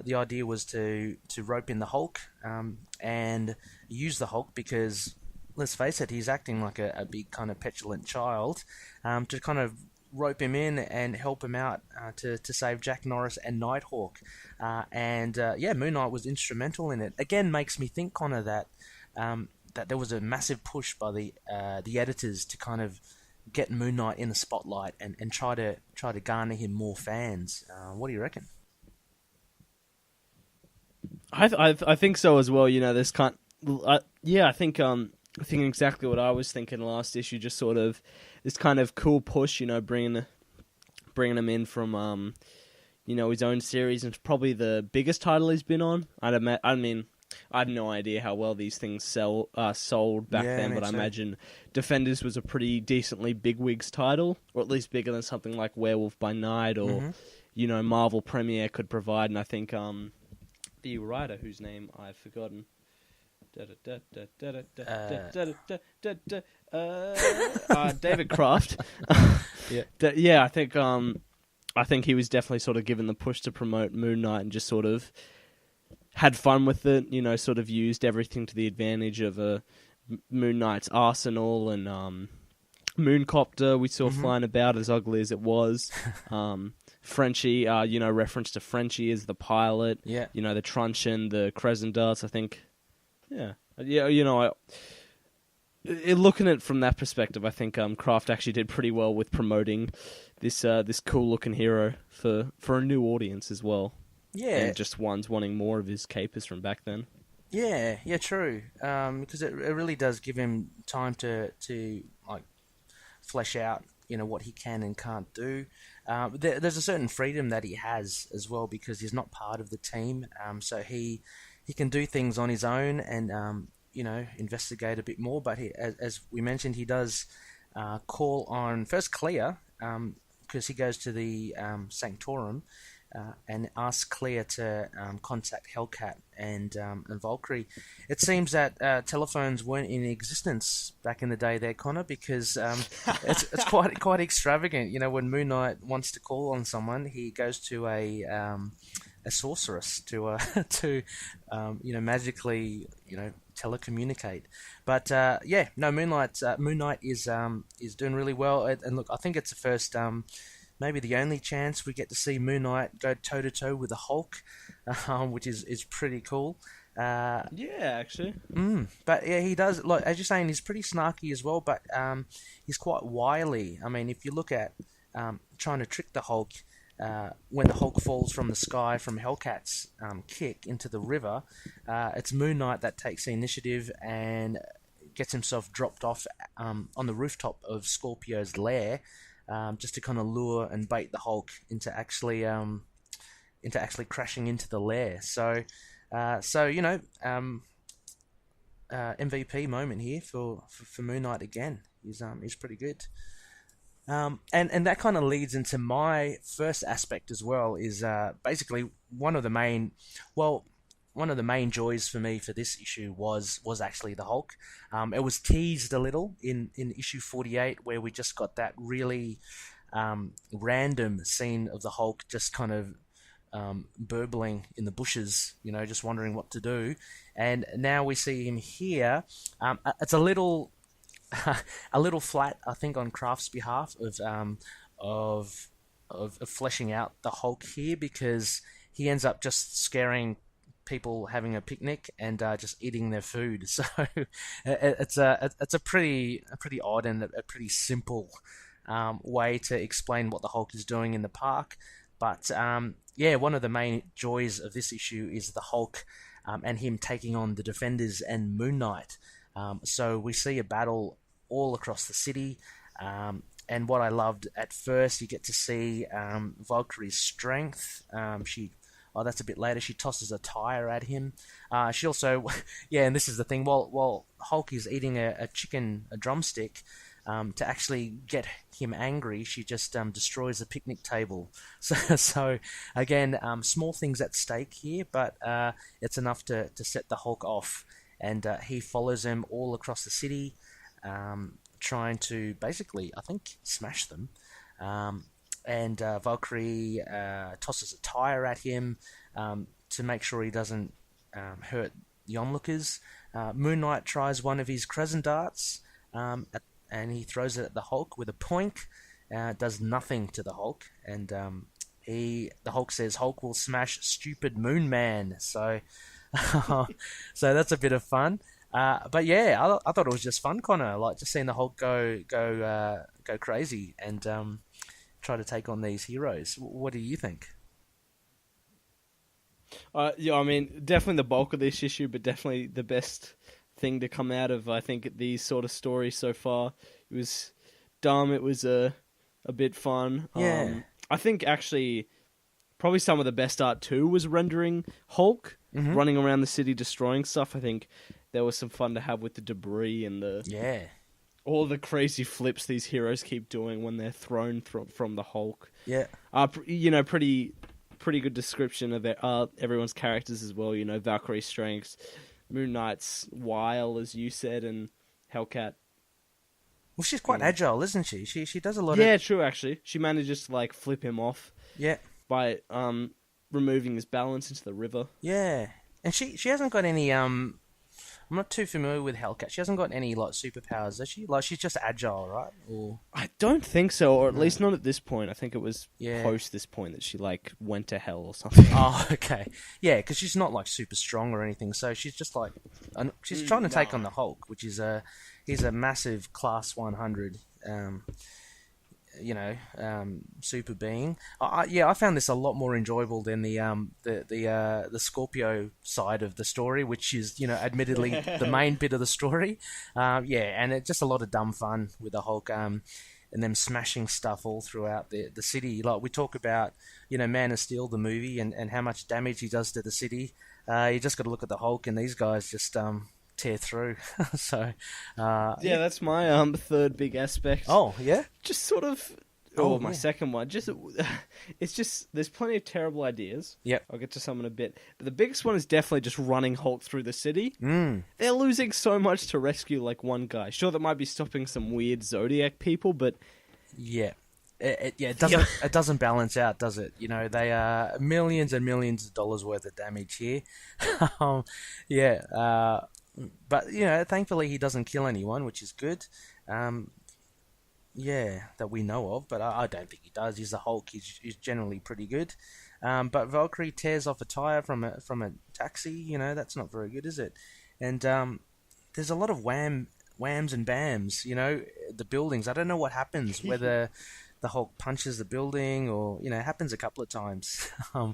the idea was to rope in the Hulk and use the Hulk because, let's face it, he's acting like a big kind of petulant child, to kind of rope him in and help him out to save Jack Norris and Nighthawk. Moon Knight was instrumental in it. Again, makes me think, Connor, that there was a massive push by the editors to kind of get Moon Knight in the spotlight and try to garner him more fans. What do you reckon? I think so as well. This kind. I think exactly what I was thinking last issue. Just sort of this kind of cool push, bringing him in from his own series, and it's probably the biggest title he's been on. I have no idea how well these things sold back then, but I imagine Defenders was a pretty decently bigwigs title, or at least bigger than something like Werewolf by Night or Marvel Premiere could provide. And I think the writer, whose name I've forgotten. David Croft. I think he was definitely sort of given the push to promote Moon Knight and just sort of had fun with it, sort of used everything to the advantage of a Moon Knight's arsenal, and Mooncopter we saw flying about, as ugly as it was. Frenchie, reference to Frenchie as the pilot. Yeah. The truncheon, the crescent darts, I think. Yeah. Looking at it from that perspective, I think Kraft actually did pretty well with promoting this cool-looking hero for a new audience as well. Yeah. And just ones wanting more of his capers from back then. Yeah, true. Because it really does give him time to like flesh out, what he can and can't do. There's a certain freedom that he has as well because he's not part of the team. So he can do things on his own and investigate a bit more. But as we mentioned, he does call on first Clea because he goes to the Sanctorum. And asks Clea to contact Hellcat and Valkyrie. It seems that telephones weren't in existence back in the day there, Connor, because it's quite extravagant. When Moon Knight wants to call on someone, he goes to a sorceress to magically telecommunicate. But Moon Knight is doing really well. And look, I think it's the first. Maybe the only chance we get to see Moon Knight go toe-to-toe with the Hulk, which is pretty cool. Actually. But yeah, he does, like as you're saying, he's pretty snarky as well, but he's quite wily. I mean, if you look at trying to trick the Hulk, when the Hulk falls from the sky from Hellcat's kick into the river, it's Moon Knight that takes the initiative and gets himself dropped off on the rooftop of Scorpio's lair. Just to kind of lure and bait the Hulk into actually crashing into the lair. So MVP moment here for Moon Knight again. He's pretty good. And that kind of leads into my first aspect as well. Is basically one of the main joys for me for this issue was actually the Hulk. It was teased a little in issue 48 where we just got that really random scene of the Hulk just kind of burbling in the bushes, just wondering what to do. And now we see him here. It's a little flat, I think, on Kraft's behalf of fleshing out the Hulk here because he ends up just scaring people having a picnic and just eating their food. So it's a pretty odd and a pretty simple way to explain what the Hulk is doing in the park. But one of the main joys of this issue is the Hulk and him taking on the Defenders and Moon Knight. So we see a battle all across the city. And what I loved at first, you get to see Valkyrie's strength. That's a bit later. She tosses a tire at him. She also, and this is the thing. While Hulk is eating a drumstick, to actually get him angry, she just destroys the picnic table. So again, small things at stake here, but it's enough to set the Hulk off, and he follows him all across the city, trying to basically, I think, smash them. And Valkyrie tosses a tire at him to make sure he doesn't hurt the onlookers. Moon Knight tries one of his crescent darts, and he throws it at the Hulk with a poink. Does nothing to the Hulk, and the Hulk says Hulk will smash stupid Moon Man. So that's a bit of fun. But yeah, I thought it was just fun, Connor. Like just seeing the Hulk go crazy and try to take on these heroes. What do you think? I mean, definitely the bulk of this issue, but definitely the best thing to come out of, I think, these sort of stories so far. It was dumb. It was a bit fun. Yeah. I think actually probably some of the best art too was rendering Hulk running around the city destroying stuff. I think there was some fun to have with the debris and all the crazy flips these heroes keep doing when they're thrown from the Hulk. Yeah. Pretty good description of everyone's characters as well. Valkyrie's strengths, Moon Knight's wile, as you said, and Hellcat. Well, she's quite agile, isn't she? She does a lot of... Yeah, true, actually. She manages to, flip him off by removing his balance into the river. Yeah. And she hasn't got any I'm not too familiar with Hellcat. She hasn't got any like superpowers, does she? Like she's just agile, right? Or I don't think so, or at least not at this point. I think it was Yeah. post this point that she like went to hell or something. oh, okay, yeah, because she's not like super strong or anything. So she's just like she's trying to take on the Hulk, which is he's a massive class 100. Super being. I found this a lot more enjoyable than the Scorpio side of the story, which is admittedly the main bit of the story. And it's just a lot of dumb fun with the Hulk. And them smashing stuff all throughout the city. Like we talk about, Man of Steel, the movie, and how much damage he does to the city. You just got to look at the Hulk, and these guys just tear through. So That's my third big aspect. Oh yeah, just sort of. My second one. It's just there's plenty of terrible ideas. Yep. I'll get to some in a bit. But the biggest one is definitely just running Hulk through the city. Mm. They're losing so much to rescue like one guy. Sure, that might be stopping some weird Zodiac people, but yeah. It doesn't balance out, does it? They are millions and millions of dollars worth of damage here. But thankfully he doesn't kill anyone, which is good. That we know of, but I don't think he does. He's the Hulk. He's generally pretty good. But Valkyrie tears off a tire from a taxi. That's not very good, is it? And there's a lot of whams and bams. The buildings. I don't know what happens, whether the Hulk punches the building or it happens a couple of times. I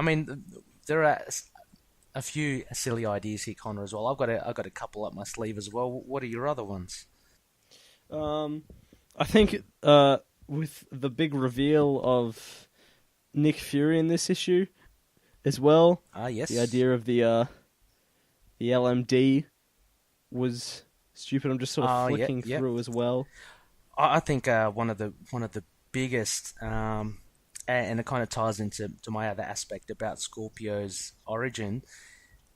mean, there are a few silly ideas here, Connor, as well. I've got a couple up my sleeve as well. What are your other ones? I think with the big reveal of Nick Fury in this issue as well. Yes. The idea of the LMD was stupid. I'm just sort of flicking through as well. I think one of the biggest, and it kind of ties into my other aspect about Scorpio's origin.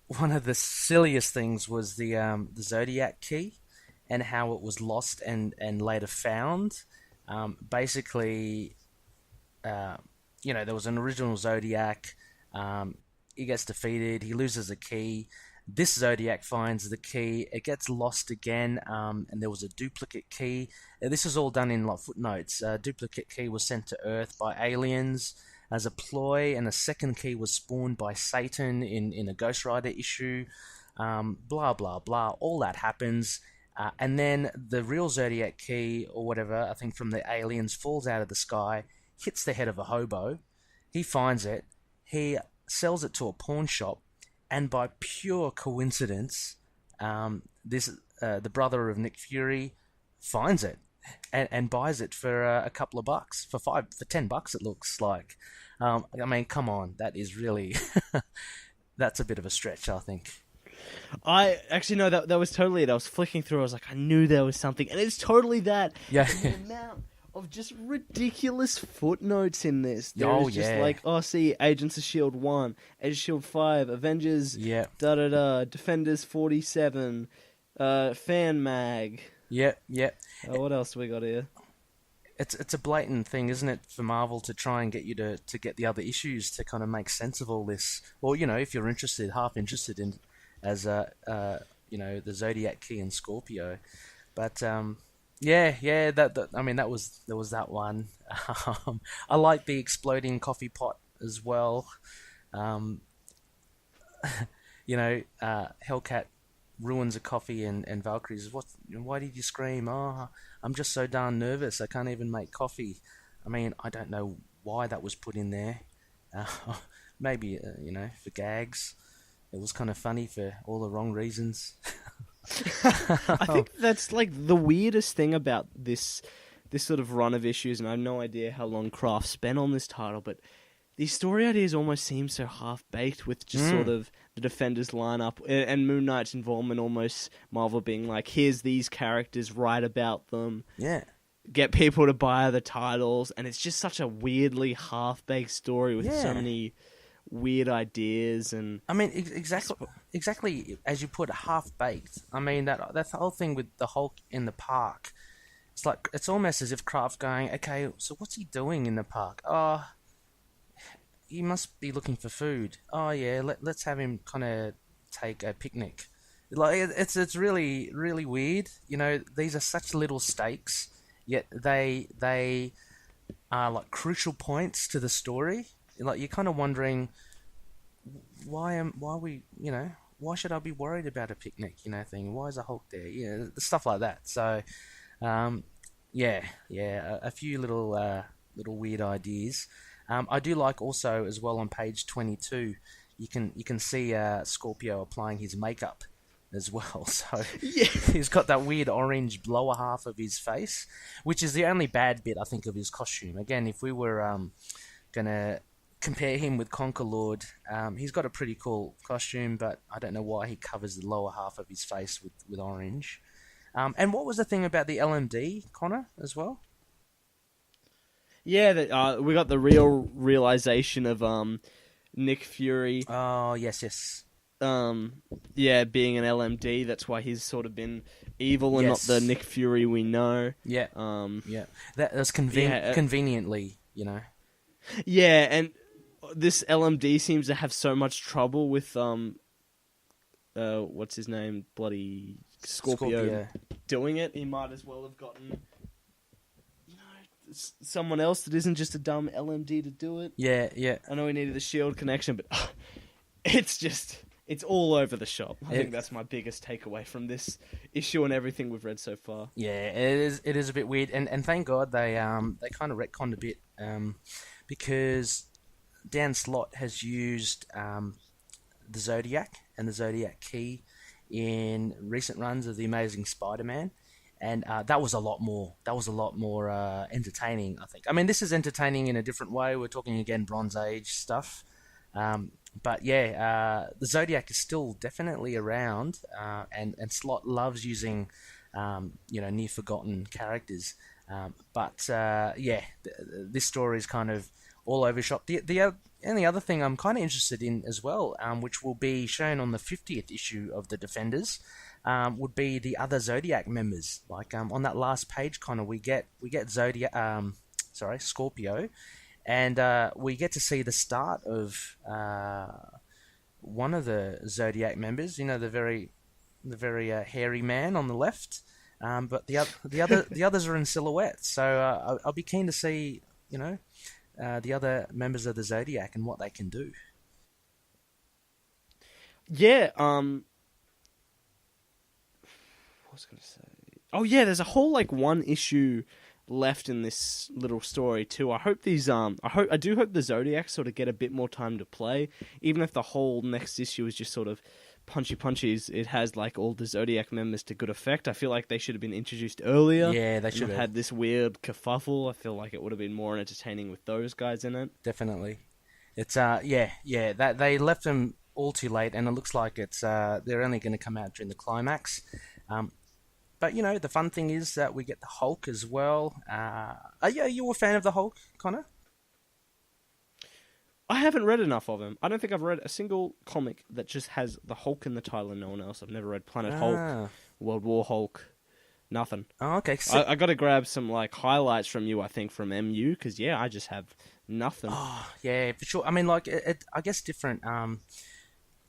One of the silliest things was the Zodiac key. And how it was lost and later found. Basically, there was an original Zodiac. He gets defeated. He loses a key. This Zodiac finds the key. It gets lost again, and there was a duplicate key. This is all done in like footnotes. A duplicate key was sent to Earth by aliens as a ploy, and a second key was spawned by Satan in a Ghost Rider issue. Blah, blah, blah. All that happens. And then the real Zodiac key, or whatever, I think from the aliens, falls out of the sky, hits the head of a hobo. He finds it. He sells it to a pawn shop. And by pure coincidence, the brother of Nick Fury finds it and buys it for a couple of bucks. For $10 it looks like. I mean, come on. That is really... that's a bit of a stretch, I think. I actually know that was totally it. I was flicking through. I was like, I knew there was something, and it's totally that. Yeah. The amount of just ridiculous footnotes in this. There's just like, see, Agents of Shield 1, Agents of Shield 5, Avengers, Defenders 47, Fan Mag. Yeah. What else do we got here? It's a blatant thing, isn't it, for Marvel to try and get you to get the other issues to kind of make sense of all this. Or if you're half interested in. As the Zodiac key and Scorpio, but there was that one. I like the exploding coffee pot as well. Hellcat ruins a coffee and Valkyrie says, why did you scream? Oh, I'm just so darn nervous. I can't even make coffee. I mean, I don't know why that was put in there. Maybe for gags. It was kind of funny for all the wrong reasons. I think that's like the weirdest thing about this sort of run of issues, and I have no idea how long Kraft spent on this title, but these story ideas almost seem so half-baked with just sort of the Defenders lineup and Moon Knight's involvement, almost Marvel being like, here's these characters, write about them. Yeah. Get people to buy the titles, and it's just such a weirdly half-baked story with so many... weird ideas. And I mean, exactly as you put, half-baked. I mean, that's the whole thing with the Hulk in the park. It's almost as if Kraft's going, okay, so what's he doing in the park? he must be looking for food. Oh yeah, let's have him kind of take a picnic. Like it's really really weird. You know, these are such little stakes, yet they are like crucial points to the story. Like you're kind of wondering why should I be worried about a picnic? You know, thing. Why is a Hulk there? Yeah, stuff like that. So, a few little weird ideas. I do like also as well on page 22, you can see Scorpio applying his makeup as well. So Yeah. he's got that weird orange lower half of his face, which is the only bad bit I think of his costume. Again, if we were gonna compare him with Conquerlord, he's got a pretty cool costume, but I don't know why he covers the lower half of his face with orange. And what was the thing about the LMD, Connor, as well? Yeah, we got the realization of Nick Fury. Oh, yes. Being an LMD, that's why he's sort of been evil and Yes. not the Nick Fury we know. Yeah. That's conveniently, you know. Yeah, and this LMD seems to have so much trouble with what's his name, bloody Scorpio doing it. He might as well have gotten someone else that isn't just a dumb LMD to do it. Yeah. I know we needed the shield connection, but it's all over the shop. I think that's my biggest takeaway from this issue and everything we've read so far. Yeah, it is a bit weird, and thank God they kind of retconned a bit, because Dan Slott has used the Zodiac and the Zodiac Key in recent runs of the Amazing Spider-Man, and that was a lot more entertaining, I think. I mean, this is entertaining in a different way. We're talking again Bronze Age stuff. But yeah, the Zodiac is still definitely around, and Slott loves using, near forgotten characters. This story is kind of all over shop. The only other thing I'm kind of interested in as well, which will be shown on the 50th issue of the Defenders, would be the other Zodiac members. Like on that last page, Connor, we get Scorpio. And we get to see the start of one of the Zodiac members. You know, the very hairy man on the left. But the others are in silhouette. So I'll be keen to see, the other members of the Zodiac and what they can do. Yeah. What was I going to say? Oh yeah, there's a whole one issue left in this little story too. I hope I do hope the Zodiac sort of get a bit more time to play, even if the whole next issue is just sort of punchies. It has all the Zodiac members to good effect. I feel like they should have been introduced earlier. Yeah, they should have had this weird kerfuffle. I feel like it would have been more entertaining with those guys in it. Definitely, it's that they left them all too late, and it looks like it's they're only going to come out during the climax. But, the fun thing is that we get the Hulk as well. Are you a fan of the Hulk, Connor? I haven't read enough of him. I don't think I've read a single comic that just has the Hulk in the title and no one else. I've never read Planet Hulk, World War Hulk, nothing. Oh, okay. I got to grab some highlights from you, I think, from MU, because, I just have nothing. Oh, yeah, for sure. I mean, I guess different...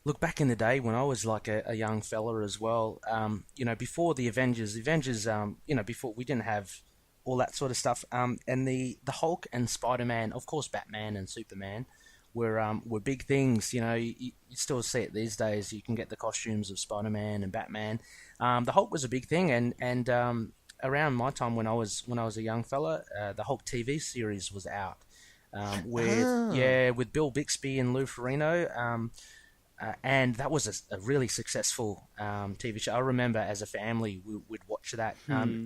Look, back in the day when I was a young fella as well, before the Avengers, before we didn't have all that sort of stuff, and the Hulk and Spider-Man, of course Batman and Superman, were big things. You still see it these days. You can get the costumes of Spider-Man and Batman. The Hulk was a big thing, and around my time when I was a young fella, the Hulk TV series was out, with Bill Bixby and Lou Ferrigno. And that was a really successful TV show. I remember as a family we'd watch that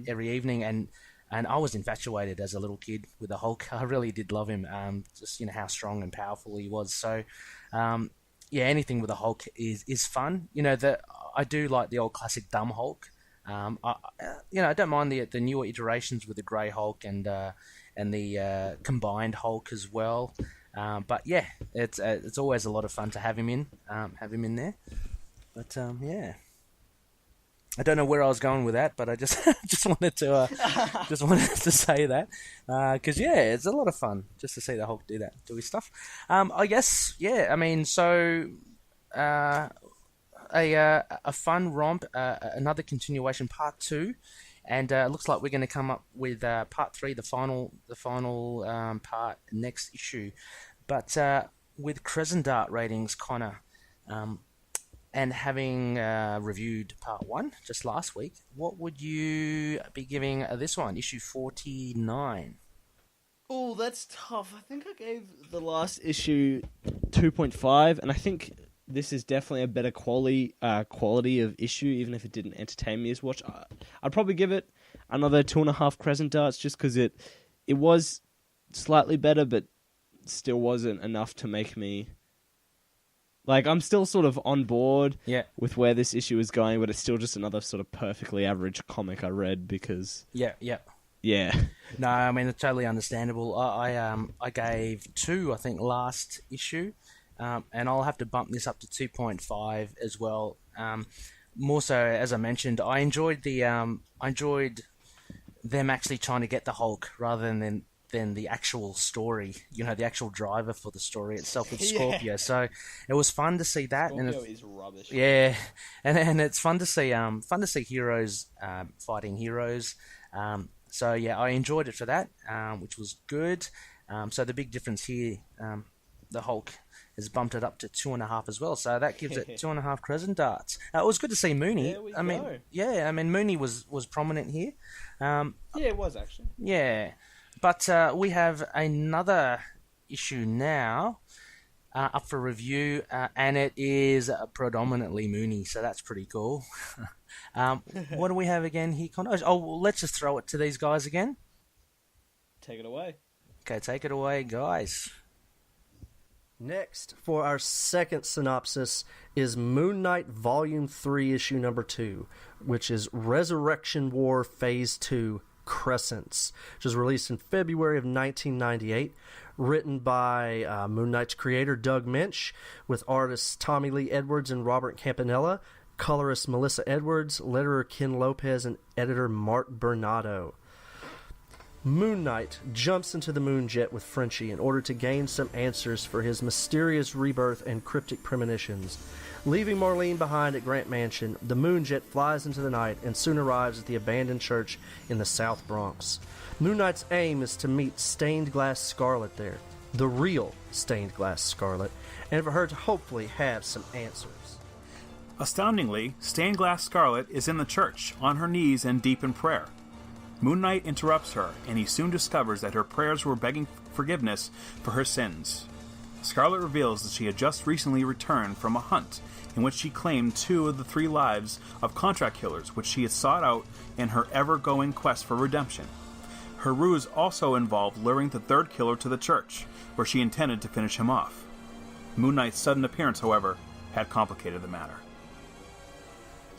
every evening, and I was infatuated as a little kid with the Hulk. I really did love him, just how strong and powerful he was. So, anything with the Hulk is fun. I do like the old classic dumb Hulk. I don't mind the newer iterations with the Grey Hulk and the combined Hulk as well. But it's always a lot of fun to have him in there. But I don't know where I was going with that, but I just wanted to say that because it's a lot of fun just to see the Hulk do his stuff. I guess I mean, so a fun romp, another continuation, part 2, and it looks like we're going to come up with part 3, the final part next issue, but with Crescent Dart ratings, Connor. And having reviewed part 1 just last week, what would you be giving this one, issue 49? Oh, that's tough. I think I gave the last issue 2.5, and I think this is definitely a better quality of issue, even if it didn't entertain me as much. I'd probably give it another 2.5 Crescent Darts, just because it was slightly better, but still wasn't enough to make me... Like, I'm still sort of on board with where this issue is going, but it's still just another sort of perfectly average comic I read because... Yeah. No, I mean, it's totally understandable. I gave 2, I think, last issue, and I'll have to bump this up to 2.5 as well. More so, as I mentioned, I enjoyed them actually trying to get the Hulk rather than the actual story, the actual driver for the story itself with Scorpio. So it was fun to see that. Scorpio is rubbish. Yeah, and it's fun to see heroes fighting heroes. So I enjoyed it for that, which was good. So the big difference here, the Hulk has bumped it up to 2.5 as well. So that gives it 2.5 Crescent Darts. It was good to see Mooney. I mean, Mooney was prominent here. It was actually. Yeah. But we have another issue now up for review, and it is predominantly Mooney, so that's pretty cool. What do we have again here, Connor? Oh, well, let's just throw it to these guys again. Take it away. Okay, take it away, guys. Next, for our second synopsis, is Moon Knight Volume 3, Issue Number 2, which is Resurrection War Phase 2, Crescents, which was released in February of 1998, written by Moon Knight's creator Doug Minch, with artists Tommy Lee Edwards and Robert Campanella, colorist Melissa Edwards, letterer Ken Lopez, and editor Mark Bernardo. Moon Knight jumps into the Moonjet with Frenchie in order to gain some answers for his mysterious rebirth and cryptic premonitions. Leaving Marlene behind at Grant Mansion, the Moonjet flies into the night and soon arrives at the abandoned church in the South Bronx. Moon Knight's aim is to meet Stained Glass Scarlet there, the real Stained Glass Scarlet, and for her to hopefully have some answers. Astoundingly, Stained Glass Scarlet is in the church, on her knees and deep in prayer. Moon Knight interrupts her, and he soon discovers that her prayers were begging forgiveness for her sins. Scarlet reveals that she had just recently returned from a hunt in which she claimed 2 of the 3 lives of contract killers which she had sought out in her ever-going quest for redemption. Her ruse also involved luring the 3rd killer to the church, where she intended to finish him off. Moon Knight's sudden appearance, however, had complicated the matter.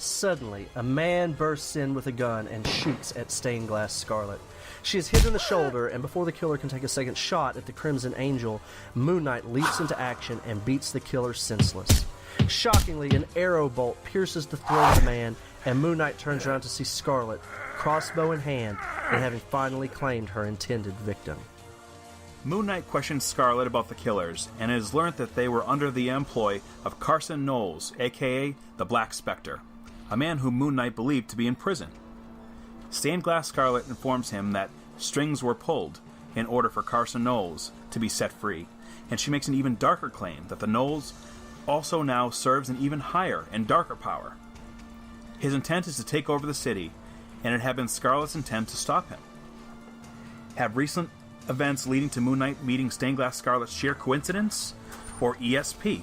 Suddenly, a man bursts in with a gun and shoots at Stained Glass Scarlet. She is hit in the shoulder, and before the killer can take a second shot at the Crimson Angel, Moon Knight leaps into action and beats the killer senseless. Shockingly, an arrow bolt pierces the throat of the man, and Moon Knight turns around to see Scarlet, crossbow in hand, and having finally claimed her intended victim. Moon Knight questions Scarlet about the killers, and has learned that they were under the employ of Carson Knowles, aka the Black Spectre, a man whom Moon Knight believed to be in prison. Stained Glass Scarlet informs him that strings were pulled in order for Carson Knowles to be set free, and she makes an even darker claim that the Knowles also now serves an even higher and darker power. His intent is to take over the city, and it had been Scarlet's intent to stop him. Have recent events leading to Moon Knight meeting Stained Glass Scarlet sheer coincidence, or ESP?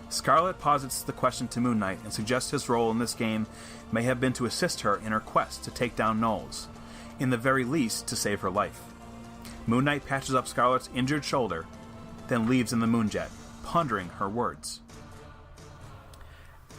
Scarlet posits the question to Moon Knight and suggests his role in this game may have been to assist her in her quest to take down Knowles, in the very least to save her life. Moon Knight patches up Scarlet's injured shoulder, then leaves in the Moonjet, pondering her words.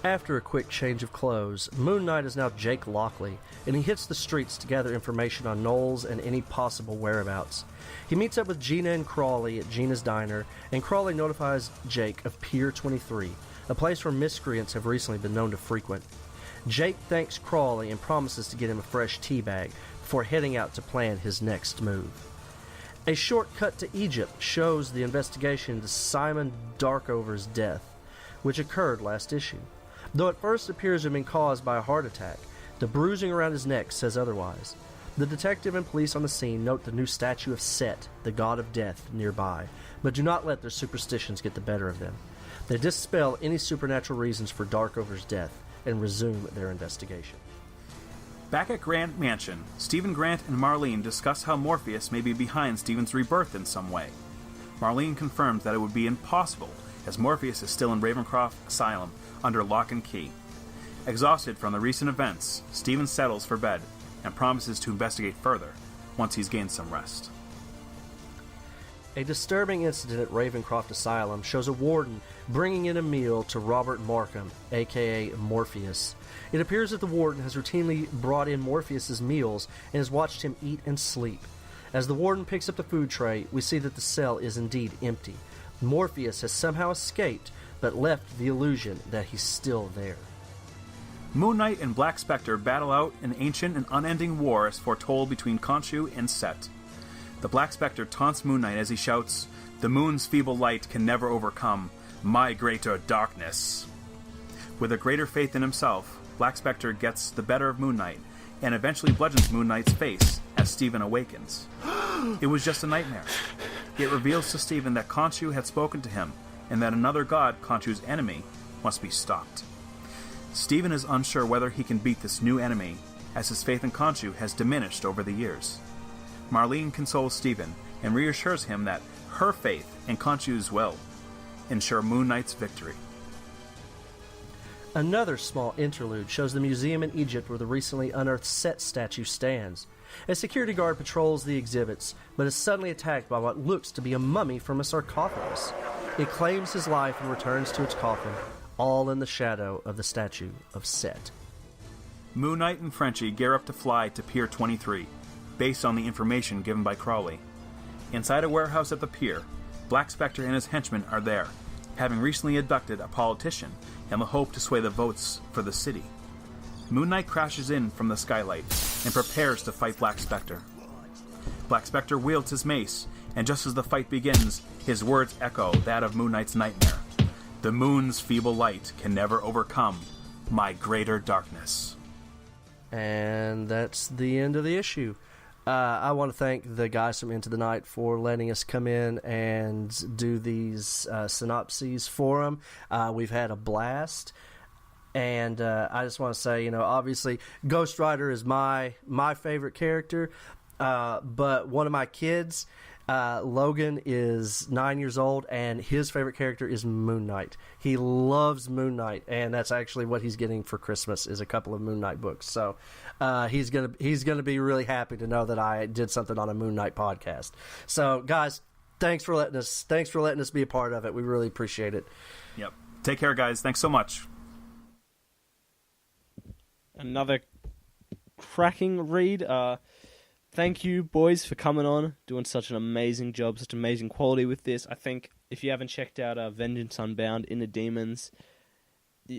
After a quick change of clothes, Moon Knight is now Jake Lockley, and he hits the streets to gather information on Knowles and any possible whereabouts. He meets up with Gina and Crawley at Gina's diner, and Crawley notifies Jake of Pier 23, a place where miscreants have recently been known to frequent. Jake thanks Crawley and promises to get him a fresh tea bag before heading out to plan his next move. A short cut to Egypt shows the investigation into Simon Darkover's death, which occurred last issue. Though it first appears to have been caused by a heart attack, the bruising around his neck says otherwise. The detective and police on the scene note the new statue of Set, the god of death, nearby, but do not let their superstitions get the better of them. They dispel any supernatural reasons for Darkover's death and resume their investigation. Back at Grant Mansion, Stephen Grant and Marlene discuss how Morpheus may be behind Stephen's rebirth in some way. Marlene confirms that it would be impossible, as Morpheus is still in Ravencroft Asylum under lock and key. Exhausted from the recent events, Stephen settles for bed and promises to investigate further once he's gained some rest. A disturbing incident at Ravencroft Asylum shows a warden bringing in a meal to Robert Markham, aka Morpheus. It appears that the warden has routinely brought in Morpheus's meals and has watched him eat and sleep. As the warden picks up the food tray, we see that the cell is indeed empty. Morpheus has somehow escaped, but left the illusion that he's still there. Moon Knight and Black Spectre battle out an ancient and unending war as foretold between Khonshu and Set. The Black Spectre taunts Moon Knight as he shouts, "The moon's feeble light can never overcome my greater darkness." With a greater faith in himself, Black Spectre gets the better of Moon Knight and eventually bludgeons Moon Knight's face as Stephen awakens. It was just a nightmare. It reveals to Stephen that Khonshu had spoken to him and that another god, Khonshu's enemy, must be stopped. Stephen is unsure whether he can beat this new enemy, as his faith in Khonshu has diminished over the years. Marlene consoles Stephen and reassures him that her faith in Khonshu's will ensure Moon Knight's victory. Another small interlude shows the museum in Egypt where the recently unearthed Set statue stands. A security guard patrols the exhibits, but is suddenly attacked by what looks to be a mummy from a sarcophagus. It claims his life and returns to its coffin, all in the shadow of the statue of Set. Moon Knight and Frenchie gear up to fly to Pier 23, based on the information given by Crawley. Inside a warehouse at the pier, Black Spectre and his henchmen are there, having recently abducted a politician in the hope to sway the votes for the city. Moon Knight crashes in from the skylight and prepares to fight Black Spectre. Black Spectre wields his mace, and just as the fight begins, his words echo that of Moon Knight's nightmare. "The moon's feeble light can never overcome my greater darkness." And that's the end of the issue. I want to thank the guys from Into the Night for letting us come in and do these synopses for them. We've had a blast. And I just want to say, obviously Ghost Rider is my favorite character. But one of my kids, Logan, is 9 years old, and his favorite character is Moon Knight. He loves Moon Knight, and that's actually what he's getting for Christmas is a couple of Moon Knight books. So he's gonna be really happy to know that I did something on a Moon Knight podcast. So guys, thanks for letting us be a part of it. We really appreciate it. Yep. Take care, guys. Thanks so much. Another cracking read. Thank you, boys, for coming on, doing such an amazing job, such amazing quality with this. I think if you haven't checked out Vengeance Unbound, Inner Demons,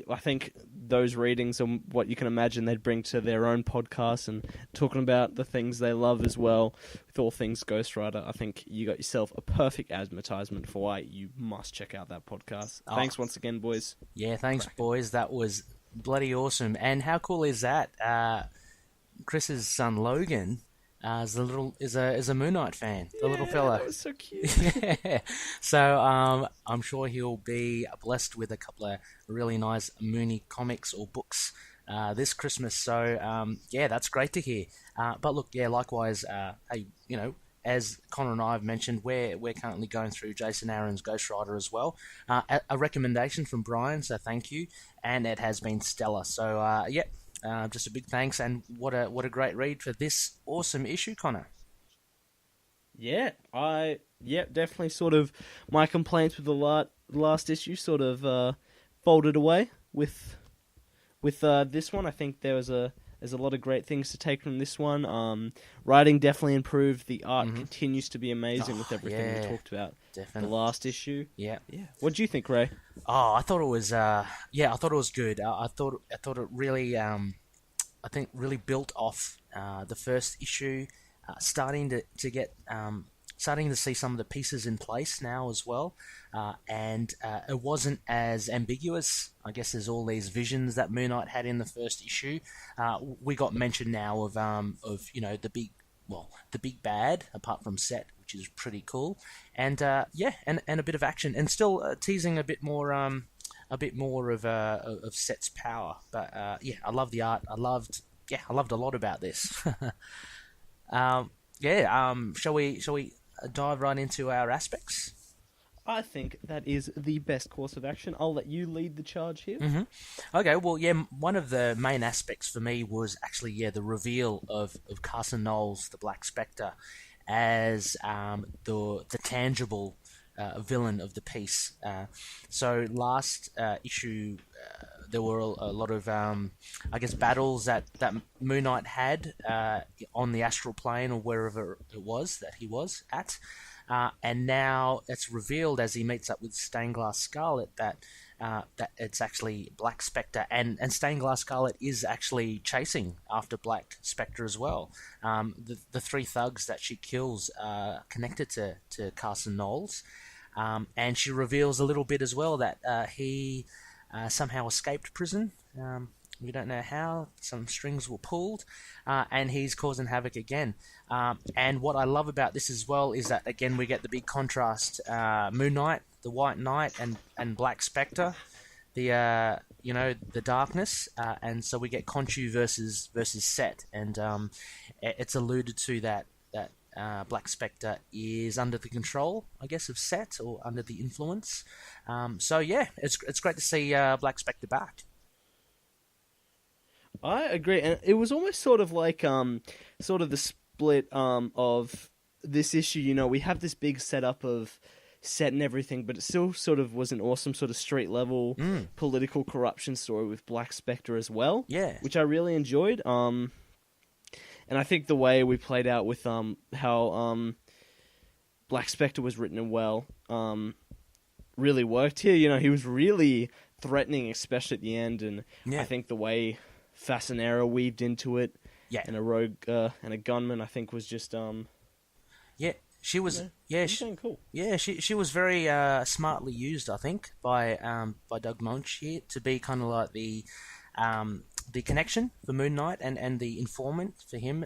I think those readings are what you can imagine they'd bring to their own podcast and talking about the things they love as well. With all things Ghost Rider, I think you got yourself a perfect advertisement for why you must check out that podcast. Thanks once again, boys. Yeah, thanks, boys. That was bloody awesome. And how cool is that? Chris's son Logan is a Moon Knight fan. The little fella. That was so cute. Yeah. So I'm sure he'll be blessed with a couple of really nice Mooney comics or books this Christmas. So yeah, that's great to hear. But look, yeah, likewise, hey, as Connor and I have mentioned, we're currently going through Jason Aaron's Ghost Rider as well. A recommendation from Brian, so thank you, and it has been stellar. So yeah, just a big thanks, and what a great read for this awesome issue, Connor. Yeah, definitely sort of my complaints with the last issue sort of folded away with this one. I think there's a lot of great things to take from this one. Writing definitely improved. The art continues to be amazing with everything we talked about. definitely. the last issue. Yeah. What do you think, Ray? Oh, I thought it was. I thought it was good. I thought it really. I think really built off the first issue, starting to get. Starting to see some of the pieces in place now as well, and it wasn't as ambiguous. I guess there's all these visions that Moon Knight had in the first issue. We got mention now of the big bad, apart from Set, which is pretty cool, and and a bit of action, and still teasing a bit more of Set's power. But I love the art. I loved a lot about this. Shall we dive right into our aspects? I think that is the best course of action. I'll let you lead the charge here. Mm-hmm. Okay, well, one of the main aspects for me was actually, the reveal of Carson Knowles, the Black Spectre, as the tangible villain of the piece. So last issue, there were a lot of, battles that Moon Knight had on the astral plane or wherever it was that he was at. And now it's revealed as he meets up with Stained Glass Scarlet that it's actually Black Spectre, and Stained Glass Scarlet is actually chasing after Black Spectre as well. The three thugs that she kills are connected to Carson Knowles, and she reveals a little bit as well that he somehow escaped prison. We don't know how. Some strings were pulled, and he's causing havoc again. And what I love about this as well is that, again, we get the big contrast. Moon Knight, the White Knight, and Black Spectre, the darkness. And so we get Khonshu versus Set. And it's alluded to that Black Spectre is under the control, I guess, of Set, or under the influence. It's great to see Black Spectre back. I agree, and it was almost sort of like sort of the split of this issue. We have this big setup of Set and everything, but it still sort of was an awesome sort of street level political corruption story with Black Spectre as well. Yeah, which I really enjoyed. And I think the way we played out with how Black Spectre was written and well really worked here. He was really threatening, especially at the end, and I think the way Fasanera weaved into it, and a rogue and a gunman, I think was just she was cool. She was very smartly used, I think, by Doug Moench here to be kind of like the connection for Moon Knight and the informant for him.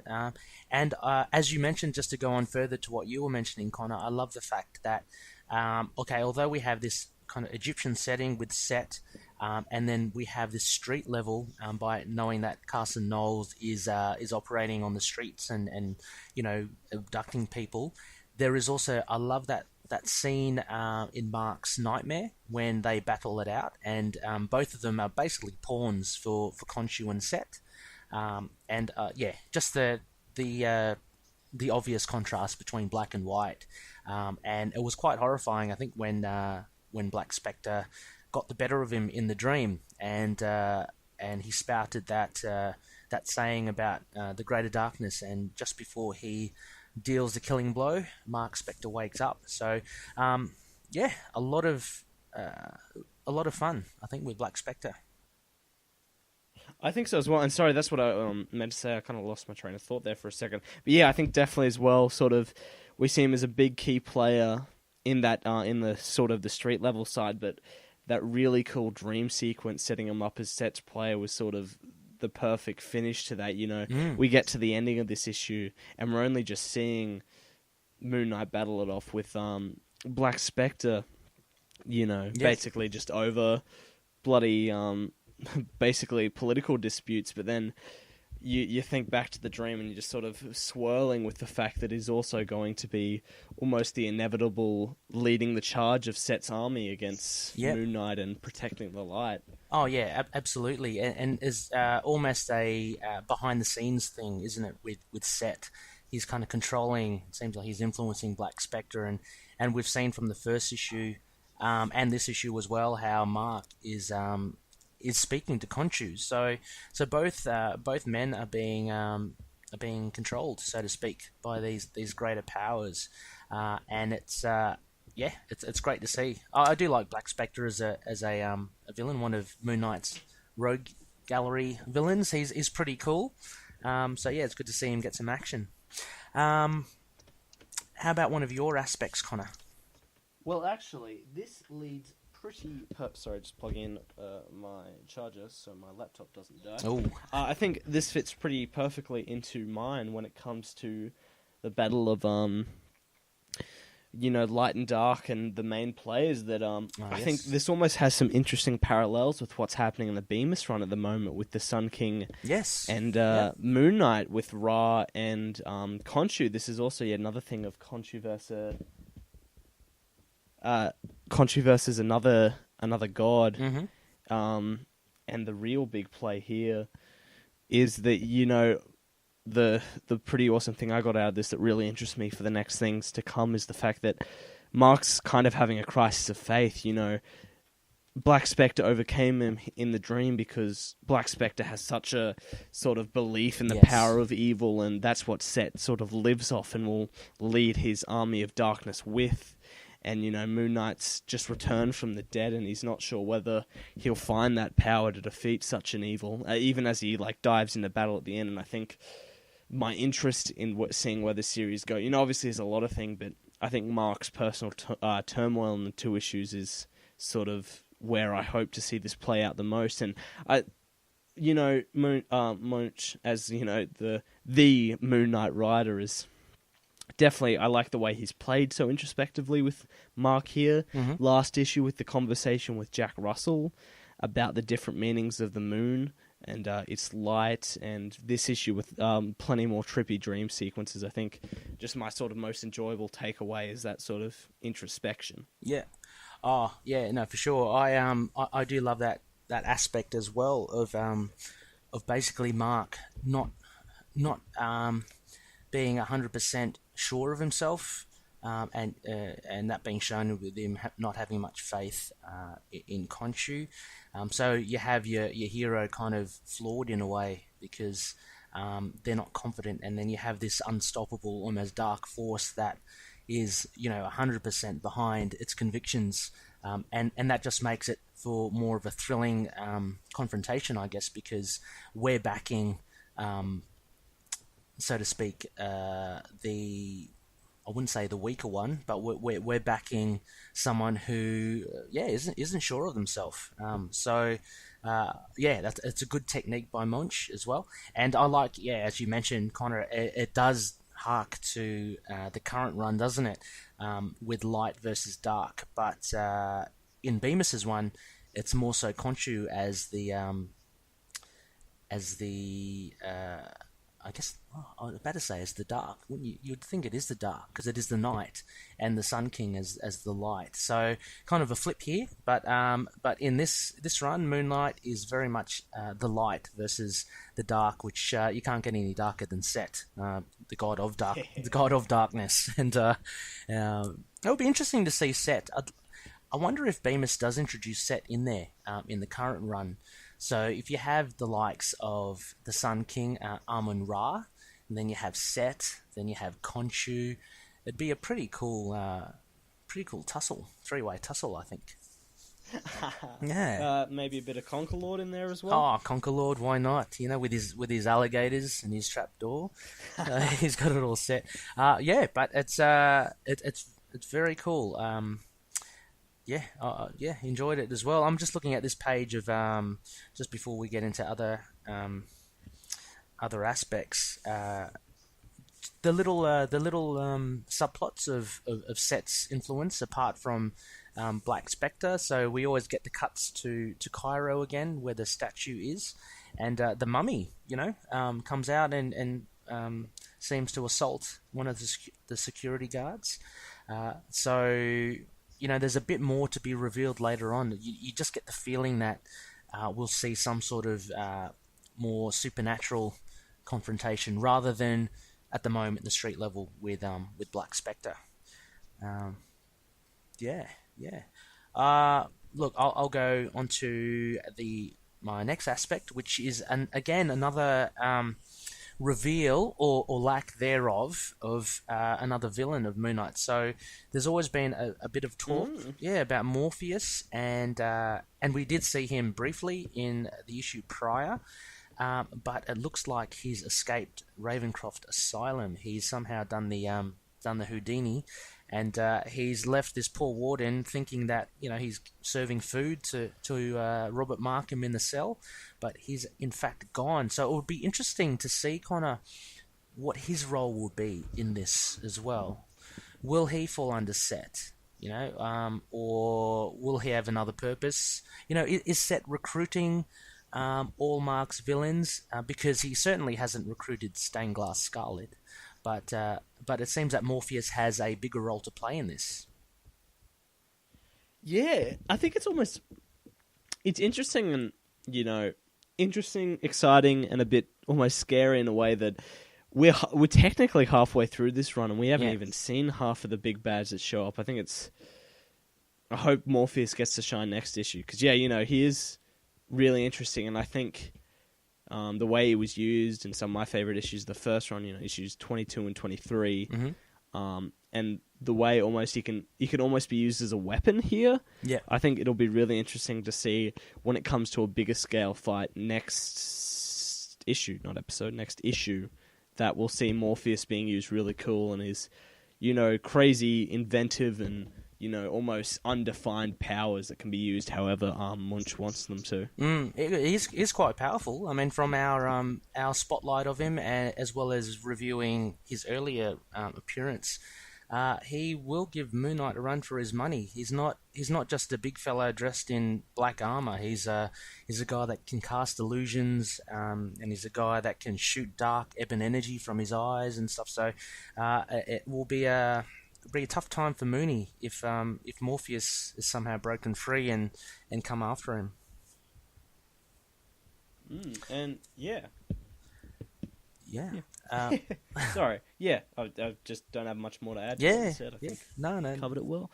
And as you mentioned, just to go on further to what you were mentioning, Connor, I love the fact that although we have this kind of Egyptian setting with Set. And then we have this street level by knowing that Carson Knowles is operating on the streets and abducting people. There is also, I love that scene in Mark's Nightmare when they battle it out, and both of them are basically pawns for Khonshu and Set. Just the obvious contrast between black and white, and it was quite horrifying. I think when Black Spectre got the better of him in the dream, and he spouted that saying about the greater darkness, and just before he deals the killing blow, Mark Spector wakes up. So a lot of fun, I think, with Black Spectre. I think so as well. And sorry, that's what I meant to say. I kind of lost my train of thought there for a second. But yeah, I think definitely as well, sort of, we see him as a big key player in that in the sort of the street level side, but that really cool dream sequence setting him up as Set's player was sort of the perfect finish to that. We get to the ending of this issue and we're only just seeing Moon Knight battle it off with Black Spectre, basically just over bloody basically political disputes, but then you think back to the dream and you're just sort of swirling with the fact that he's also going to be almost the inevitable leading the charge of Set's army against Moon Knight and protecting the light. Oh yeah, absolutely, and is almost a behind-the-scenes thing, isn't it? With Set, he's kind of controlling. It seems like he's influencing Black Spectre, and we've seen from the first issue, and this issue as well, how Mark is speaking to Khonshu. So both men are being controlled, so to speak, by these greater powers, and it's yeah, it's great to see. I do like Black Spectre as a villain, one of Moon Knight's rogue gallery villains. He's pretty cool. So yeah, it's good to see him get some action. How about one of your aspects, Connor? Well, actually, this leads pretty... Sorry, just plug in my charger so my laptop doesn't die. Oh, I think this fits pretty perfectly into mine when it comes to the battle of, light and dark and the main players that, I think this almost has some interesting parallels with what's happening in the Bemis run at the moment with the Sun King and Moon Knight with Ra and Khonshu. This is also yet another thing of Khonshu versus another god. Mm-hmm. And the real big play here is that, the pretty awesome thing I got out of this that really interests me for the next things to come is the fact that Mark's kind of having a crisis of faith. Black Spectre overcame him in the dream because Black Spectre has such a sort of belief in the power of evil, and that's what Set sort of lives off and will lead his army of darkness with. And, Moon Knight's just returned from the dead, and he's not sure whether he'll find that power to defeat such an evil, even as he dives into battle at the end. And I think my interest in seeing where the series go, obviously there's a lot of things, but I think Mark's personal turmoil in the two issues is sort of where I hope to see this play out the most. And Munch, as the Moon Knight writer, is definitely, I like the way he's played so introspectively with Mark here. Mm-hmm. Last issue with the conversation with Jack Russell about the different meanings of the moon and its light, and this issue with plenty more trippy dream sequences. I think just my sort of most enjoyable takeaway is that sort of introspection. Yeah. Oh, yeah, no, for sure. I do love that aspect as well of basically Mark not being 100% sure of himself, and that being shown with him not having much faith in Khonshu. So you have your hero kind of flawed in a way because they're not confident, and then you have this unstoppable, almost dark force that is 100% behind its convictions, and that just makes it for more of a thrilling confrontation, I guess, because we're backing, so to speak, I wouldn't say the weaker one, but we're backing someone who isn't sure of themselves. It's a good technique by Munch as well, and I like, as you mentioned, Connor, it does hark to the current run, doesn't it, with light versus dark, but in Bemis's one it's more so Khonshu as the I guess I was about to say as the dark. Wouldn't you? You'd think it is the dark because it is the night, and the Sun King as the light. So kind of a flip here, but in this run, Moonlight is very much the light versus the dark, which you can't get any darker than Set, the god of dark, the god of darkness, and it'll be interesting to see Set. I wonder if Bemis does introduce Set in there in the current run. So if you have the likes of the Sun King, Amun-Ra, and then you have Set, then you have Khonshu, it'd be a pretty cool tussle, three-way tussle, I think. Yeah. Maybe a bit of Conquerlord in there as well. Oh, Conquerlord, why not? With his alligators and his trapdoor, he's got it all set. But it's very cool. Enjoyed it as well. I'm just looking at this page of just before we get into other aspects. The little subplots of Set's influence apart from Black Spectre. So we always get the cuts to Cairo again, where the statue is, and the mummy, comes out and seems to assault one of the security guards. There's a bit more to be revealed later on. You just get the feeling that we'll see some sort of more supernatural confrontation rather than at the moment the street level with Black Spectre. Look, I'll go on to my next aspect, which is another reveal or lack thereof of another villain of Moon Knight. So there's always been a bit of talk, about Morpheus, and we did see him briefly in the issue prior, but it looks like he's escaped Ravencroft Asylum. He's somehow done the Houdini, and he's left this poor warden thinking that he's serving food to Robert Markham in the cell, but he's in fact gone. So it would be interesting to see kind of what his role will be in this as well. Will he fall under Set, or will he have another purpose? Is Set recruiting all Mark's villains? Because he certainly hasn't recruited Stained Glass Scarlet. But it seems that Morpheus has a bigger role to play in this. Yeah, I think it's interesting and, interesting, exciting, and a bit almost scary in a way that we're technically halfway through this run and we haven't even seen half of the big bads that show up. I hope Morpheus gets to shine next issue because, he is really interesting, and I think the way he was used in some of my favorite issues, the first run, issues 22 and 23, and the way almost he can almost be used as a weapon here. Yeah, I think it'll be really interesting to see when it comes to a bigger scale fight next issue, next issue, that we'll see Morpheus being used really cool and his, crazy, inventive and almost undefined powers that can be used however Munch wants them to. He's quite powerful. I mean, from our spotlight of him, as well as reviewing his earlier appearance, he will give Moon Knight a run for his money. He's not just a big fellow dressed in black armor. He's a guy that can cast illusions, and he's a guy that can shoot dark ebon energy from his eyes and stuff. So it will be a tough time for Mooney if Morpheus is somehow broken free and come after him. Sorry. I just don't have much more to add. I think covered it well,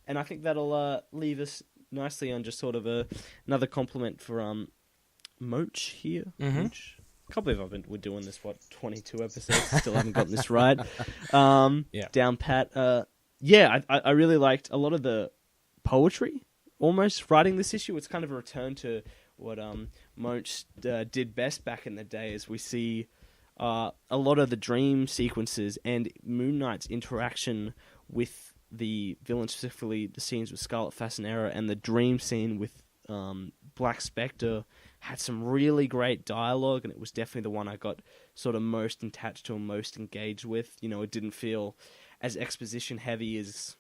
and I think that'll leave us nicely on just sort of another compliment for Moach here. Moach. Can't believe we're doing this 22 episodes, still haven't gotten this right. Down pat. I really liked a lot of the poetry almost writing this issue. It's kind of a return to what Moach did best back in the day, as we see a lot of the dream sequences and Moon Knight's interaction with the villain, specifically the scenes with Scarlet Fascinera and the dream scene with Black Spectre, had some really great dialogue, and it was definitely the one I got sort of most attached to and most engaged with. It didn't feel as exposition heavy as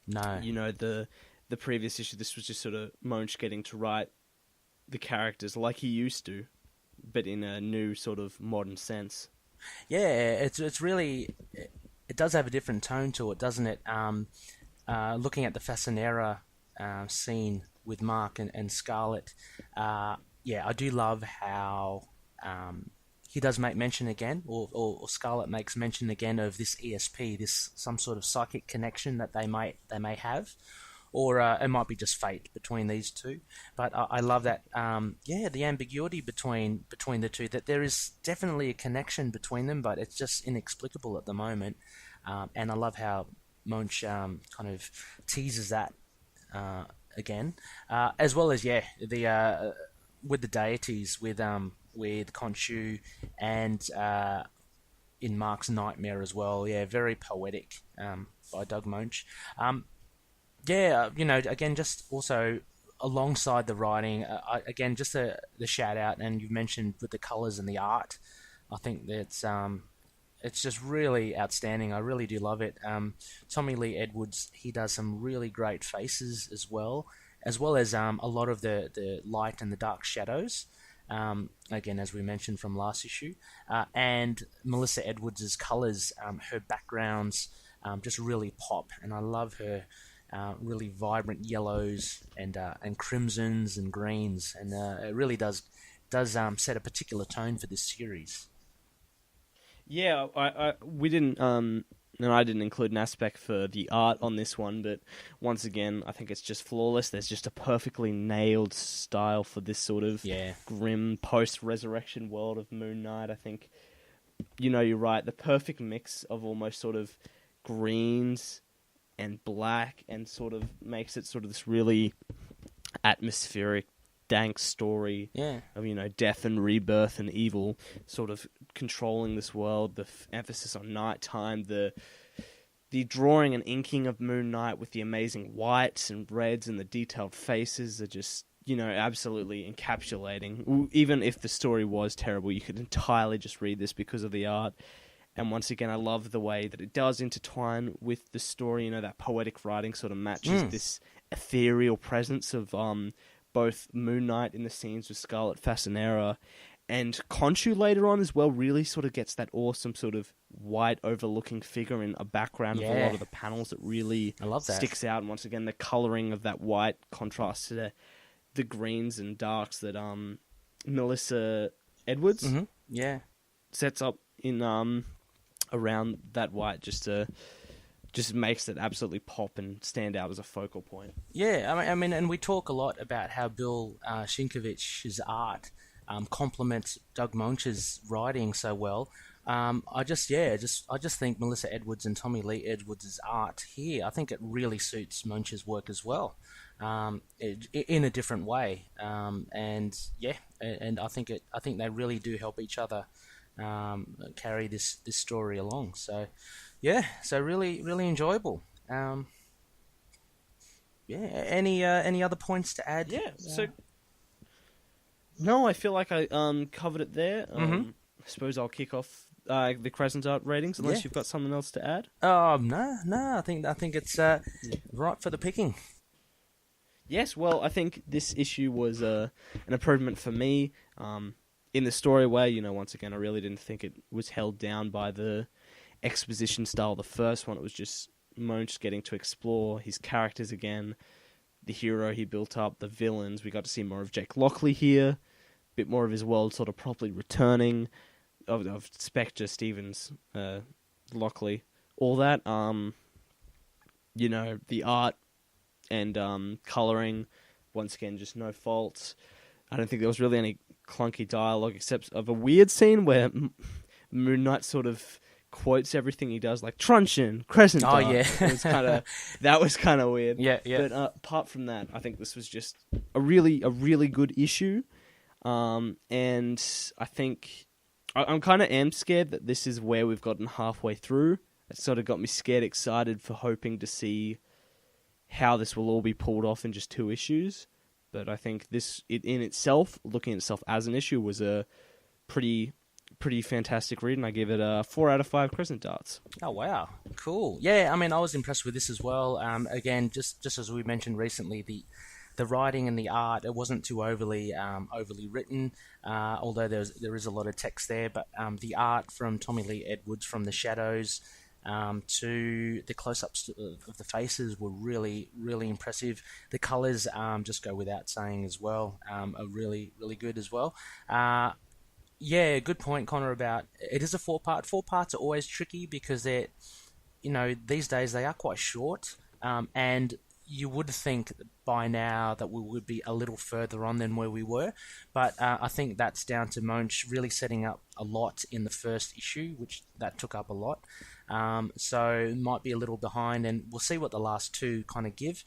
the previous issue. This was just sort of Moach getting to write the characters like he used to, but in a new sort of modern sense. Yeah, it's really, it does have a different tone to it, doesn't it? Looking at the Fascinera scene with Mark and Scarlet, I do love how he does make mention again, or Scarlet makes mention again of this ESP, this some sort of psychic connection that they may have, or it might be just fate between these two. But I love that, the ambiguity between the two, that there is definitely a connection between them, but it's just inexplicable at the moment. And I love how Munch kind of teases that again, as well as the with the deities, with Khonshu and in Mark's Nightmare as well. Yeah, very poetic by Doug Munch. Again, just also alongside the writing, again, just the shout out, and you've mentioned with the colours and the art, I think that's it's just really outstanding. I really do love it. Tommy Lee Edwards, he does some really great faces as well as a lot of the light and the dark shadows. Again, as we mentioned from last issue, and Melissa Edwards' colours, her backgrounds just really pop, and I love her really vibrant yellows and crimsons and greens, and it really does set a particular tone for this series. Yeah, we didn't. I didn't include an aspect for the art on this one, but once again, I think it's just flawless. There's just a perfectly nailed style for this sort of grim post-resurrection world of Moon Knight. I think you're right. The perfect mix of almost sort of greens and black, and sort of makes it sort of this really atmospheric, dank story of death and rebirth and evil sort of controlling this world. The emphasis on nighttime, the drawing and inking of Moon Knight with the amazing whites and reds and the detailed faces are just absolutely encapsulating. Even if the story was terrible, you could entirely just read this because of the art. And once again, I love the way that it does intertwine with the story. That poetic writing sort of matches this ethereal presence of both Moon Knight in the scenes with Scarlet Facinera, and Khonshu later on as well really sort of gets that awesome sort of white overlooking figure in a background of a lot of the panels that really sticks out. And once again, the colouring of that white contrasts to the greens and darks that Melissa Edwards sets up in around that white just makes it absolutely pop and stand out as a focal point. Yeah, I mean, and we talk a lot about how Bill Sienkiewicz's art complements Doug Moench's writing so well. I just think Melissa Edwards and Tommy Lee Edwards' art here, I think it really suits Moench's work as well, in a different way. And I think they really do help each other carry this story along. So really enjoyable. Any other points to add? So no, I feel like I covered it there. I suppose I'll kick off the Crescent art ratings, unless you've got something else to add. No, I think it's right for the picking. Yes, well, I think this issue was an improvement for me. In the story way, once again, I really didn't think it was held down by the exposition style of the first one. It was just Moench getting to explore his characters again, the hero he built up, the villains. We got to see more of Jake Lockley here, a bit more of his world sort of properly returning, of Spectre, Stevens, Lockley, all that. The art and colouring, once again, just no faults. I don't think there was really any clunky dialogue except of a weird scene where Moon Knight sort of quotes everything he does, like truncheon, crescent. Oh yeah, that was kind of weird. Yeah. But apart from that, I think this was just a really good issue, and I think I'm kind of am scared that this is where we've gotten halfway through. It sort of got me scared, excited for hoping to see how this will all be pulled off in just 2 issues. But I think it in itself, looking at itself as an issue, was a pretty fantastic read, and I give it a 4 out of 5 Crescent darts. Oh wow, cool. Yeah, I mean, I was impressed with this as well. Again, just as we mentioned recently, the writing and the art, it wasn't too overly written, although there is a lot of text there. But the art from Tommy Lee Edwards, from the shadows to the close-ups of the faces, were really impressive. The colours, just go without saying as well, are really good as well. Yeah, good point, Connor, about it is a 4-part. 4 parts are always tricky because they're, these days they are quite short, and you would think by now that we would be a little further on than where we were, but I think that's down to Moench really setting up a lot in the first issue, which that took up a lot. So might be a little behind, and we'll see what the last 2 kind of give.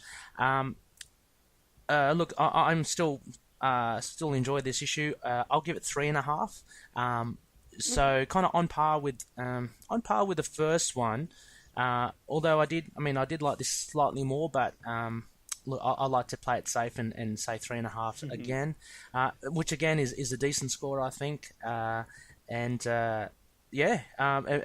Look, I'm still enjoy this issue. I'll give it 3.5. So kind of on par with the first one. Although I did like this slightly more, but look, I like to play it safe and say 3.5 again, which again is a decent score, I think. It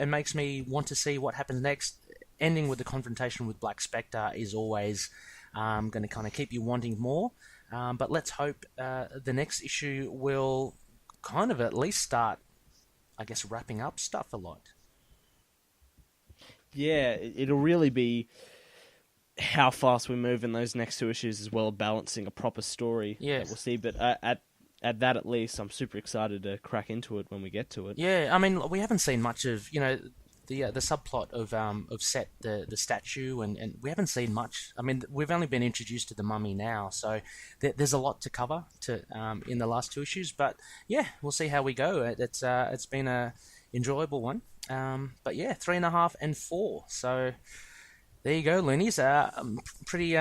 makes me want to see what happens next. Ending with the confrontation with Black Spectre is always going to kind of keep you wanting more. But let's hope the next issue will kind of at least start, I guess, wrapping up stuff a lot. Yeah, it'll really be how fast we move in those next 2 issues as well, balancing a proper story. Yeah, we'll see. But at that, at least, I'm super excited to crack into it when we get to it. Yeah, I mean, we haven't seen much of the subplot of Set, the statue, and we haven't seen much. I mean, we've only been introduced to the mummy now, so there's a lot to cover in the last 2 issues. But yeah, we'll see how we go. It's been a enjoyable one. But yeah, 3.5 and 4. So there you go, loonies. Pretty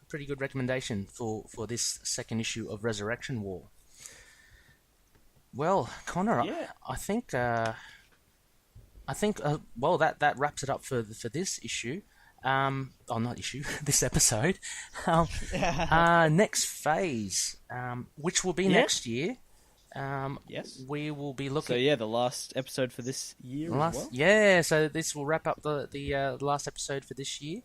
pretty good recommendation for this second issue of Resurrection War. Well, Connor, Yeah. I think well that wraps it up for this issue. Not issue, this episode. Next phase, which will be next year. Yes. We will be looking. So yeah, the last episode for this year as well. Yeah, so this will wrap up the last episode for this year.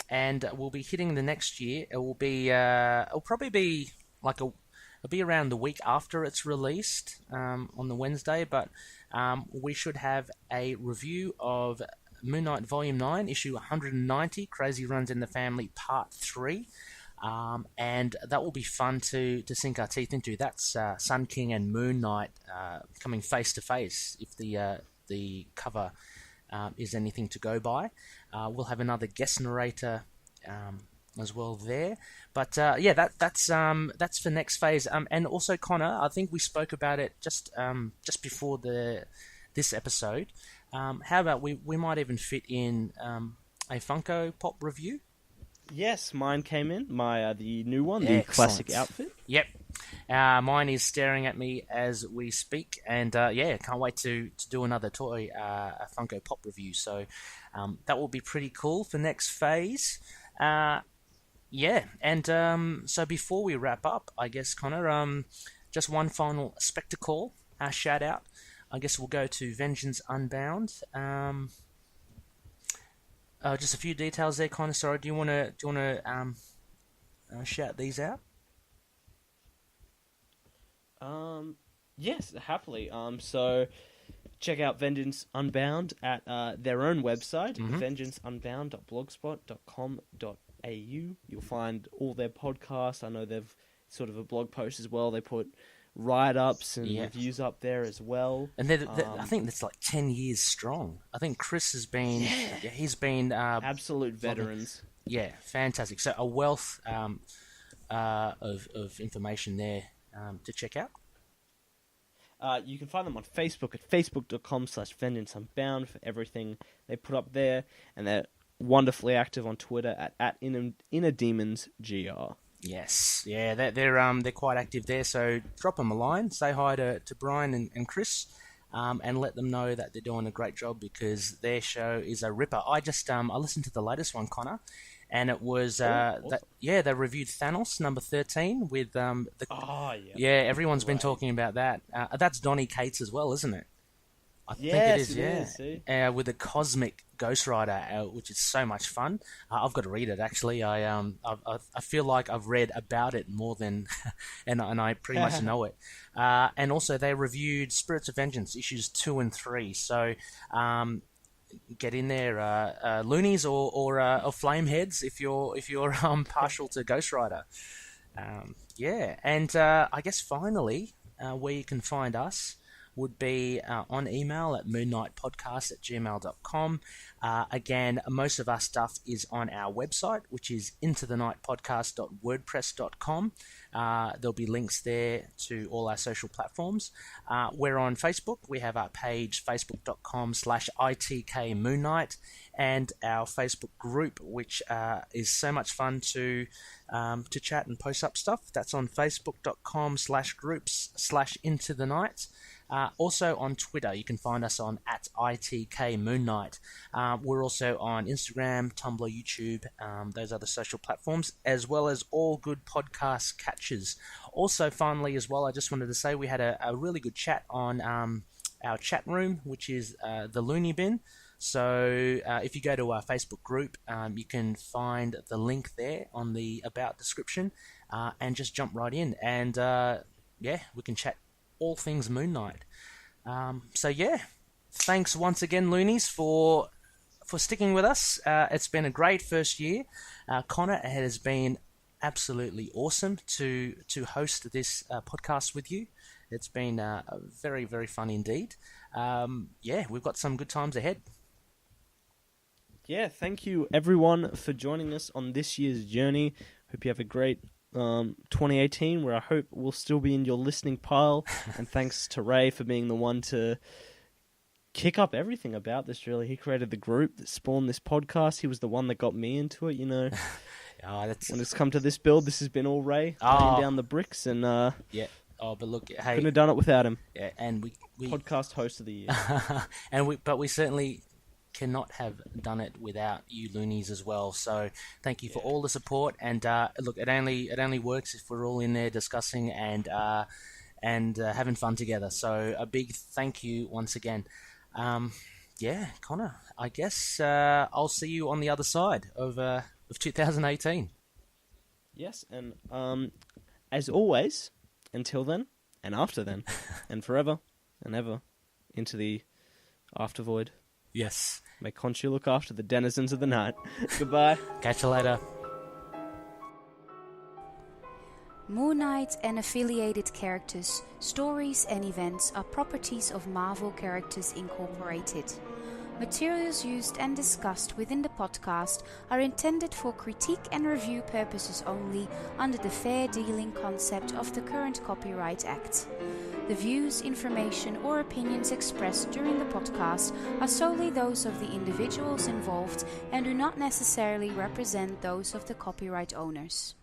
And we'll be hitting the next year. It will be it'll probably be it'll be around the week after it's released, on the Wednesday, but we should have a review of Moon Knight Volume 9, issue 190, Crazy Runs in the Family, Part 3. And that will be fun to sink our teeth into. That's Sun King and Moon Knight coming face to face, if the cover is anything to go by. We'll have another guest narrator as well there. But that's for next phase. And also, Connor, I think we spoke about it just before this episode. How about we might even fit in a Funko Pop review? Yes, mine came in. The new one, the Excellent. classic outfit. Yep. Mine is staring at me as we speak, and can't wait to do another toy Funko Pop review. So that will be pretty cool for next phase. So before we wrap up, I guess, Connor, just one final spectacle shout out. I guess we'll go to Vengeance Unbound. Just a few details there, Connor. Sorry, do you want to shout these out? Yes, happily. So check out Vengeance Unbound at their own website, vengeanceunbound.blogspot.com.au. You'll find all their podcasts. I know they've sort of a blog post as well. They put write-ups and reviews up there as well. And I think that's like 10 years strong. I think Chris has been... Yeah, he's been... absolute veterans. Yeah, fantastic. So a wealth of information there to check out. You can find them on Facebook at facebook.com/vengeanceunbound for everything they put up there. And they're wonderfully active on Twitter at innerdemonsgr. Yes, yeah, they're quite active there. So drop them a line, say hi to Brian and Chris, and let them know that they're doing a great job, because their show is a ripper. I listened to the latest one, Connor, and it was awesome. they reviewed Thanos number 13 with everyone's been talking about that. That's Donny Cates as well, isn't it? I think it is, yeah. With the Cosmic Ghost Rider, which is so much fun. I've got to read it, actually. I feel like I've read about it more than... and I pretty much know it. And also, they reviewed Spirits of Vengeance, issues 2 and 3. So, get in there, loonies or flameheads, if you're partial to Ghost Rider. And I guess finally, where you can find us would be on email at moonknightpodcast@gmail.com. Again, most of our stuff is on our website, which is intothenightpodcast.wordpress.com. There'll be links there to all our social platforms. We're on Facebook. We have our page, facebook.com/ITKMoonKnight, and our Facebook group, which is so much fun to chat and post up stuff. That's on facebook.com/groups/intothenight. Also on Twitter, you can find us on @ITKMoonKnight. We're also on Instagram, Tumblr, YouTube, those other social platforms, as well as all good podcast catches. Also, finally, as well, I just wanted to say we had a really good chat on our chat room, which is the Looney Bin. So if you go to our Facebook group, you can find the link there on the About description, and just jump right in. And we can chat all things Moon Knight. Thanks once again, loonies, for sticking with us. It's been a great first year. Connor, it has been absolutely awesome to host this podcast with you. It's been very, very fun indeed. We've got some good times ahead. Yeah, thank you everyone for joining us on this year's journey. Hope you have a great 2018, where I hope we'll still be in your listening pile. And thanks to Ray for being the one to kick up everything about this, really. He created the group that spawned this podcast. He was the one that got me into it, you know. When it's come to this build, this has been all Ray laying down the bricks, and yeah. Oh, but look, hey, couldn't have done it without him. Yeah, and we podcast host of the year. But we certainly cannot have done it without you loonies as well. So thank you for all the support. And look, it only works if we're all in there discussing and having fun together. So a big thank you once again. Yeah, Connor, I guess I'll see you on the other side of 2018. Yes, and as always, until then, and after then, and forever and ever, into the after void. Yes. May Khonshu look after the denizens of the night. Goodbye. Catch you later. Moon Knight and affiliated characters, stories and events are properties of Marvel Characters Incorporated. Materials used and discussed within the podcast are intended for critique and review purposes only under the fair dealing concept of the current Copyright Act. The views, information or opinions expressed during the podcast are solely those of the individuals involved and do not necessarily represent those of the copyright owners.